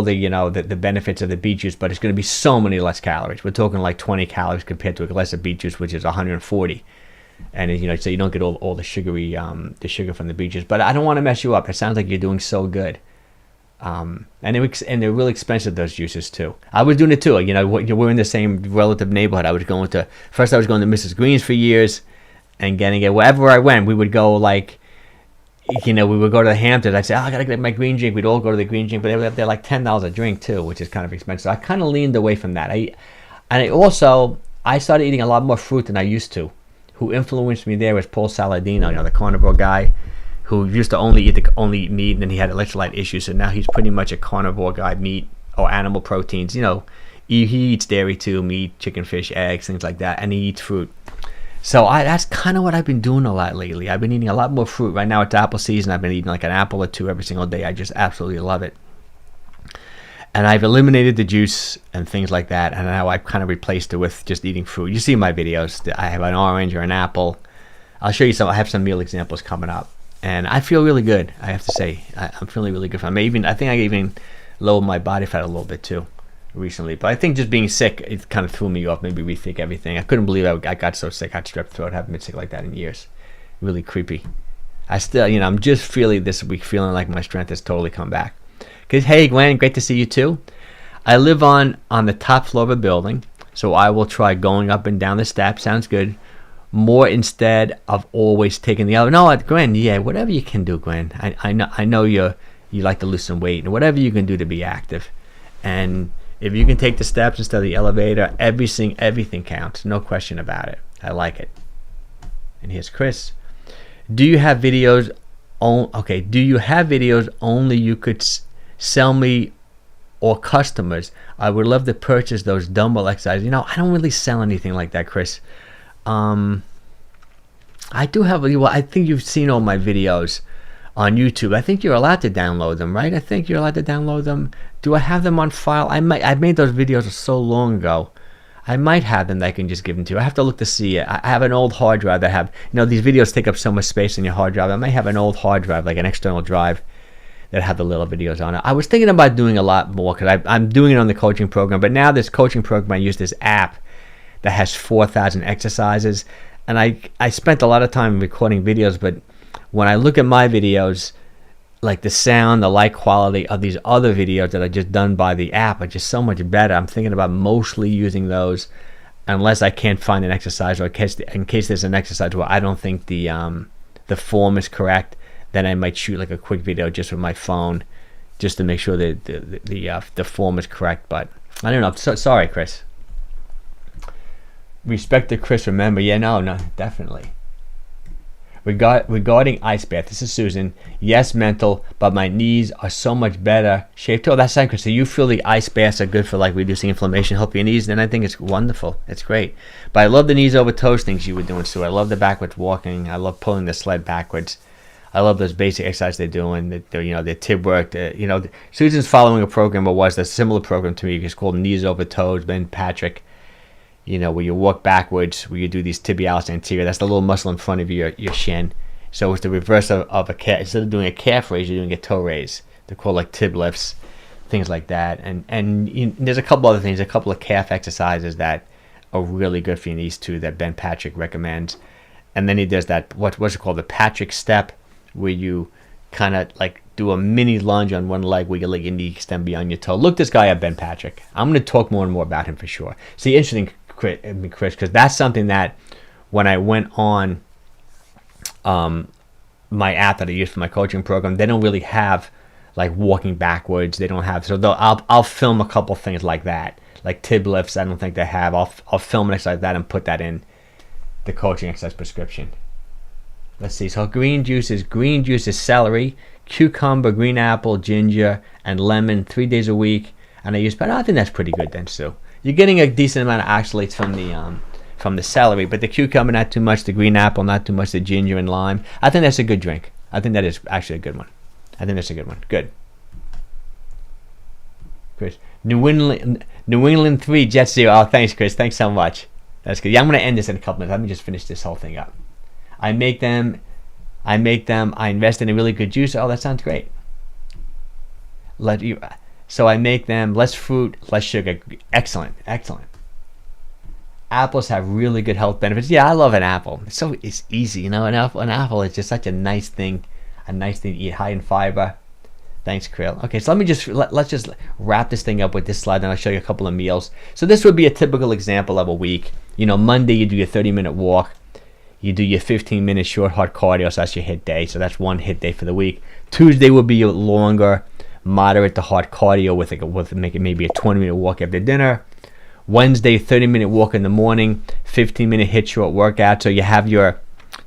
the benefits of the beet juice, but it's going to be so many less calories. We're talking like 20 calories compared to a glass of beet juice, which is 140. And so you don't get all the sugary the sugar from the beet juice. But I don't want to mess you up. It sounds like you're doing so good. And they're really expensive, those juices too. I was doing it too. We're in the same relative neighborhood. I was going to Mrs. Green's for years, and getting it wherever I went. We would go we would go to the Hamptons. I'd say, I gotta get my green drink. We'd all go to the green drink, but they're like $10 a drink too, which is kind of expensive. So I kind of leaned away from that. I started eating a lot more fruit than I used to. Who influenced me there was Paul Saladino, the carnivore guy, who used to only eat meat, and then he had electrolyte issues. So now he's pretty much a carnivore guy, meat or animal proteins. He eats dairy too, meat, chicken, fish, eggs, things like that, and he eats fruit. So that's kind of what I've been doing a lot lately. I've been eating a lot more fruit. Right now it's apple season. I've been eating like an apple or two every single day. I just absolutely love it. And I've eliminated the juice and things like that, and now I've kind of replaced it with just eating fruit. You see my videos. I have an orange or an apple. I'll show you some. I have some meal examples coming up, and I feel really good. I have to say, I'm feeling really good. I think I even lowered my body fat a little bit too recently. But I think just being sick, it kind of threw me off. Maybe rethink everything. I couldn't believe I got so sick. I had strep throat. I haven't been sick like that in years. Really creepy. I still, I'm just feeling this week, feeling like my strength has totally come back. Because, hey, Gwen, great to see you too. I live on the top floor of a building, so I will try going up and down the steps. Sounds good. More instead of always taking the elevator. No, Gwen, yeah, whatever you can do, Gwen. I know you like to lose some weight, and whatever you can do to be active. And if you can take the steps instead of the elevator, everything counts. No question about it. I like it. And here's Chris. Do you have videos? Do you have videos only you could sell me or customers? I would love to purchase those dumbbell exercises. I don't really sell anything like that, Chris. I do have. I think you've seen all my videos on YouTube. I think you're allowed to download them, right? I think you're allowed to download them. Do I have them on file? I made those videos so long ago. I might have them that I can just give them to you. I have to look to see it. I have an old hard drive that have, these videos take up so much space in your hard drive. I might have an old hard drive, like an external drive, that have the little videos on it. I was thinking about doing a lot more because I'm doing it on the coaching program. But now this coaching program, I use this app that has 4,000 exercises. And I spent a lot of time recording videos, but when I look at my videos, like the sound, the light quality of these other videos that are just done by the app are just so much better. I'm thinking about mostly using those unless I can't find an exercise, or in case there's an exercise where I don't think the form is correct, then I might shoot like a quick video just with my phone just to make sure that the form is correct. But I don't know. Sorry, Chris. Respect to Chris, remember. Yeah, no, definitely. Regarding ice bath, this is Susan. Yes, mental, but my knees are so much better shaped. Oh, that's fine, Chris. So you feel the ice baths are good for like reducing inflammation, help your knees, then I think it's wonderful. It's great. But I love the knees over toes things you were doing, Sue. I love the backwards walking. I love pulling the sled backwards. I love those basic exercises they're doing. The tib work. Susan's following a program, or was a similar program to me. It's called Knees Over Toes. Ben Patrick. Where you walk backwards, where you do these tibialis anterior. That's the little muscle in front of your shin. So it's the reverse of a calf. Instead of doing a calf raise, you're doing a toe raise. They're called like tib lifts, things like that. And there's a couple other things, a couple of calf exercises that are really good for your knees too, that Ben Patrick recommends. And then he does that, what's it called, the Patrick step, where you kind of like do a mini lunge on one leg where you let your knee extend beyond your toe. Look this guy up, Ben Patrick. I'm going to talk more and more about him for sure. See, interesting, Chris, because that's something that when I went on my app that I use for my coaching program, they don't really have like walking backwards. They don't have, so I'll film a couple things like that, like tib lifts. I don't think they have. I'll film an exercise like that and put that in the coaching exercise prescription. Let's see. So green juice is celery, cucumber, green apple, ginger, and lemon 3 days a week. And I use, but I think that's pretty good then, Sue. You're getting a decent amount of oxalates from the celery, but the cucumber not too much, the green apple not too much, the ginger and lime. I think that's a good drink. I think that is actually a good one. I think that's a good one. Good. Chris, New England 3, Jets 0. Oh, thanks, Chris. Thanks so much. That's good. Yeah, I'm gonna end this in a couple minutes. Let me just finish this whole thing up. I invest in a really good juice. Oh, that sounds great. So I make them less fruit, less sugar. Excellent. Apples have really good health benefits. Yeah, I love an apple. It's easy, you know. An apple is just such a nice thing to eat, high in fiber. Thanks, Krill. Okay, so let's just wrap this thing up with this slide, and I'll show you a couple of meals. So this would be a typical example of a week. You know, Monday you do your 30-minute walk. You do your 15-minute short hard cardio, so that's your hit day. So that's one hit day for the week. Tuesday will be your longer, moderate to hard cardio with making maybe a 20-minute walk after dinner. Wednesday, 30-minute walk in the morning, 15-minute hit short workout. So you have your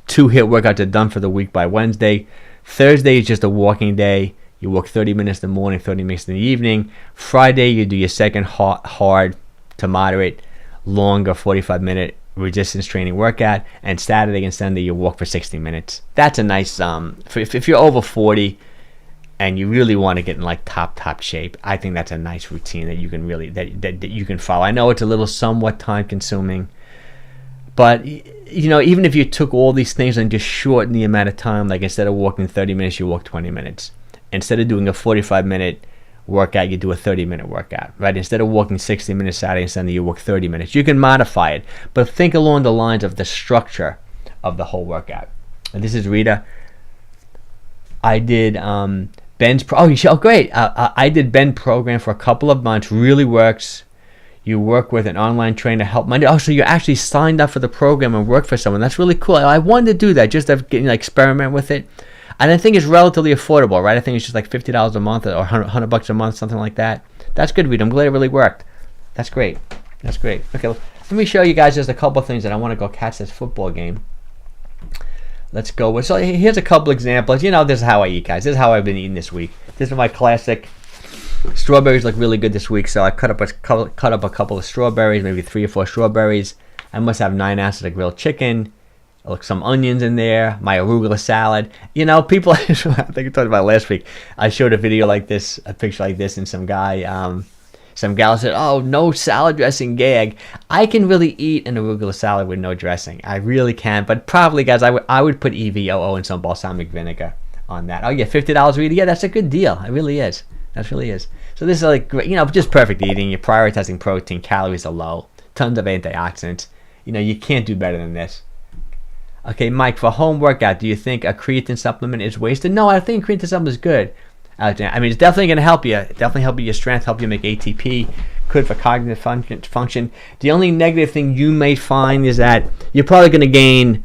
2 hit workouts are done for the week by Wednesday. Thursday is just a walking day. You walk 30 minutes in the morning, 30 minutes in the evening. Friday, you do your second hard to moderate, longer 45-minute resistance training workout. And Saturday and Sunday, you walk for 60 minutes. That's a nice, if you're over 40 and you really want to get in like top shape, I think that's a nice routine that you can really, that you can follow. I know it's a little somewhat time consuming, but you know, even if you took all these things and just shorten the amount of time, like instead of walking 30 minutes, you walk 20 minutes. Instead of doing a 45-minute workout, you do a 30-minute workout, right? Instead of walking 60 minutes Saturday and Sunday, you walk 30 minutes. You can modify it, but think along the lines of the structure of the whole workout. And this is Rita. I did Ben's great. I did Ben program for a couple of months. Really works. You work with an online trainer to help Monday. Oh, so you actually signed up for the program and worked for someone. That's really cool. I wanted to do that, just to experiment with it. And I think it's relatively affordable, right? I think it's just like $50 a month or $100 a month, something like that. That's good, Rita. I'm glad it really worked. That's great. Okay, let me show you guys just a couple of things that I want to go catch this football game. Let's go with. So here's a couple examples. You know, this is how I eat, guys. This is how I've been eating this week. This is my classic. Strawberries look really good this week, so I cut up a couple of strawberries, maybe 3 or 4 strawberries. I must have 9 ounces of grilled chicken. Look, some onions in there, my arugula salad. You know, people, I think I talked about last week, I showed a video like this, a picture like this, and some gal said, oh, no salad dressing, gag. I can really eat an arugula salad with no dressing. I really can, but probably, guys, I would put EVOO and some balsamic vinegar on that. Oh, yeah, $50, Rita. Yeah, that's a good deal. It really is. That really is. So this is like, you know, just perfect eating. You're prioritizing protein. Calories are low. Tons of antioxidants. You know, you can't do better than this. Okay, Mike, for home workout, do you think a creatine supplement is wasted? No, I think creatine supplement is good. I mean, it's definitely going to help you. Definitely help you your strength, help you make ATP. Good for cognitive function. The only negative thing you may find is that you're probably going to gain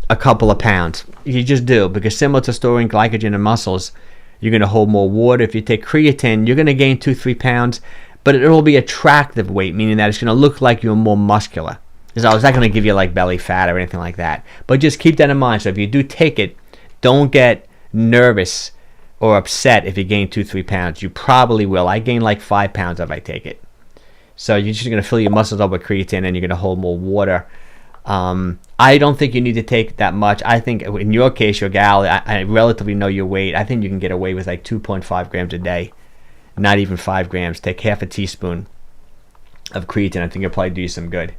a couple of pounds. You just do, because similar to storing glycogen in muscles, you're going to hold more water. If you take creatine, you're going to gain 2-3 pounds, but it will be attractive weight, meaning that it's going to look like you're more muscular. So it's not going to give you like belly fat or anything like that. But just keep that in mind. So if you do take it, don't get nervous or upset if you gain 2-3 pounds. You probably will. I gain like 5 pounds if I take it. So you're just going to fill your muscles up with creatine and you're going to hold more water. I don't think you need to take that much. I think in your case, your gal, I relatively know your weight. I think you can get away with like 2.5 grams a day. Not even 5 grams. Take half a teaspoon of creatine. I think it'll probably do you some good.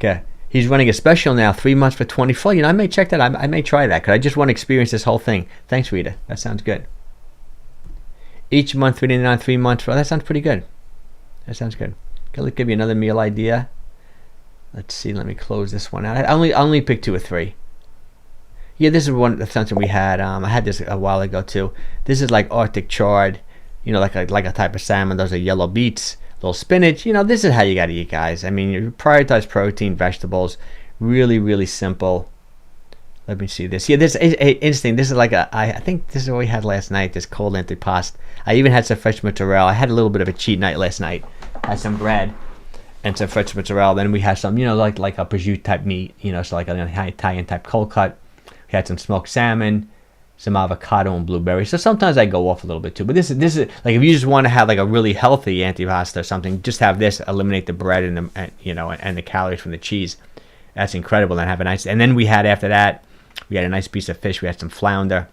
Okay, he's running a special now, 3 months for 24. You know, I may check that. I may try that because I just want to experience this whole thing. Thanks, Rita. That sounds good. Each month, $3.99, 3 months. That sounds pretty good. That sounds good. Okay, let's give you another meal idea. Let's see. Let me close this one out. I only picked 2 or 3. Yeah, this is something we had. I had this a while ago too. This is like Arctic chard. You know, like a type of salmon. Those are yellow beets. Little spinach. You know, this is how you got to eat, guys. I mean, you prioritize protein, vegetables. Really, really simple. Let me see this. Yeah, this is interesting. This is like I think this is what we had last night. This cold antipasto. I even had some fresh mozzarella. I had a little bit of a cheat night last night. I had some bread and some fresh mozzarella. Then we had some, like a prosciutto type meat. So like an Italian type cold cut. We had some smoked salmon, some avocado and blueberry. So sometimes I go off a little bit too. But this is like if you just want to have like a really healthy antipasto or something, just have this. Eliminate the bread and the calories from the cheese. That's incredible. And have a nice. And then we had after that. We had a nice piece of fish. We had some flounder.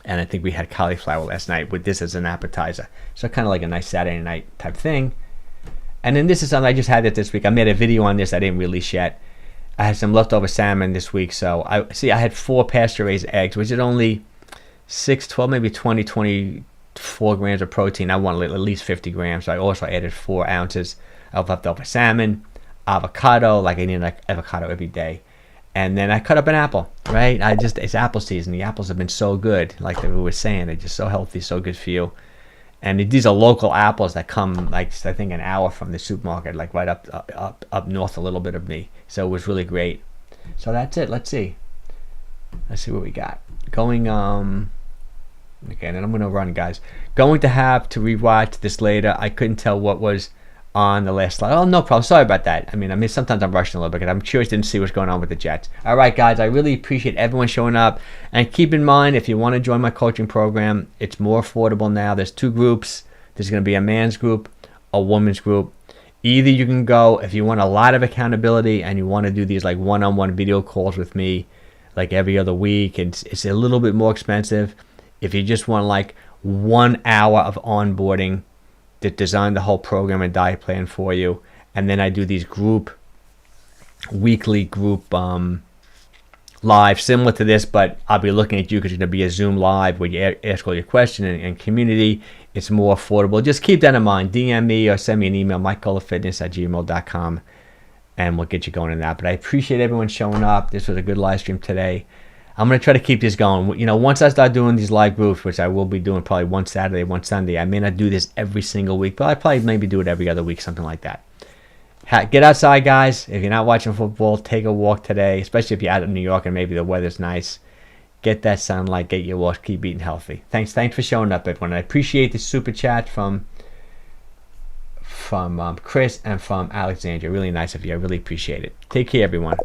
And I think we had cauliflower last night with this as an appetizer. So kind of like a nice Saturday night type thing. And then this is something I just had it this week. I made a video on this I didn't release yet. I had some leftover salmon this week. So I had 4 pasture-raised eggs, which is only 6, 12, maybe 20, 24 grams of protein. I wanted at least 50 grams. So I also added 4 ounces of leftover salmon, avocado, like I need like avocado every day. And then I cut up an apple, right? It's apple season. The apples have been so good. Like we were saying, they're just so healthy, so good for you. And these are local apples that come, like, I think an hour from the supermarket, like right up north a little bit of me. So it was really great. So that's it. Let's see what we got. Okay, and then I'm going to run, guys. Going to have to rewatch this later. I couldn't tell what was on the last slide. Oh, no problem. Sorry about that. I mean, sometimes I'm rushing a little bit because I'm curious to see what's going on with the Jets. All right, guys, I really appreciate everyone showing up. And keep in mind, if you want to join my coaching program, it's more affordable now. There's 2 groups. There's going to be a man's group, a woman's group. Either you can go, if you want a lot of accountability and you want to do these like one-on-one video calls with me like every other week, it's a little bit more expensive. If you just want like 1 hour of onboarding, that design the whole program and diet plan for you, and then I do these weekly group live similar to this, but I'll be looking at you because it's going to be a Zoom live where you ask all your questions and community. It's more affordable. Just keep that in mind. DM me or send me an email, 𝘾𝙊𝘾𝙃𝙄𝙉𝙂@gmail.com, and we'll get you going in that. But I appreciate everyone showing up. This was a good live stream today. I'm going to try to keep this going. Once I start doing these live groups, which I will be doing probably one Saturday, one Sunday, I may not do this every single week, but I probably maybe do it every other week, something like that. Get outside, guys. If you're not watching football, take a walk today, especially if you're out in New York and maybe the weather's nice. Get that sunlight, get your walk, keep eating healthy. Thanks for showing up, everyone. I appreciate the super chat from Chris and from Alexandria. Really nice of you. I really appreciate it. Take care, everyone.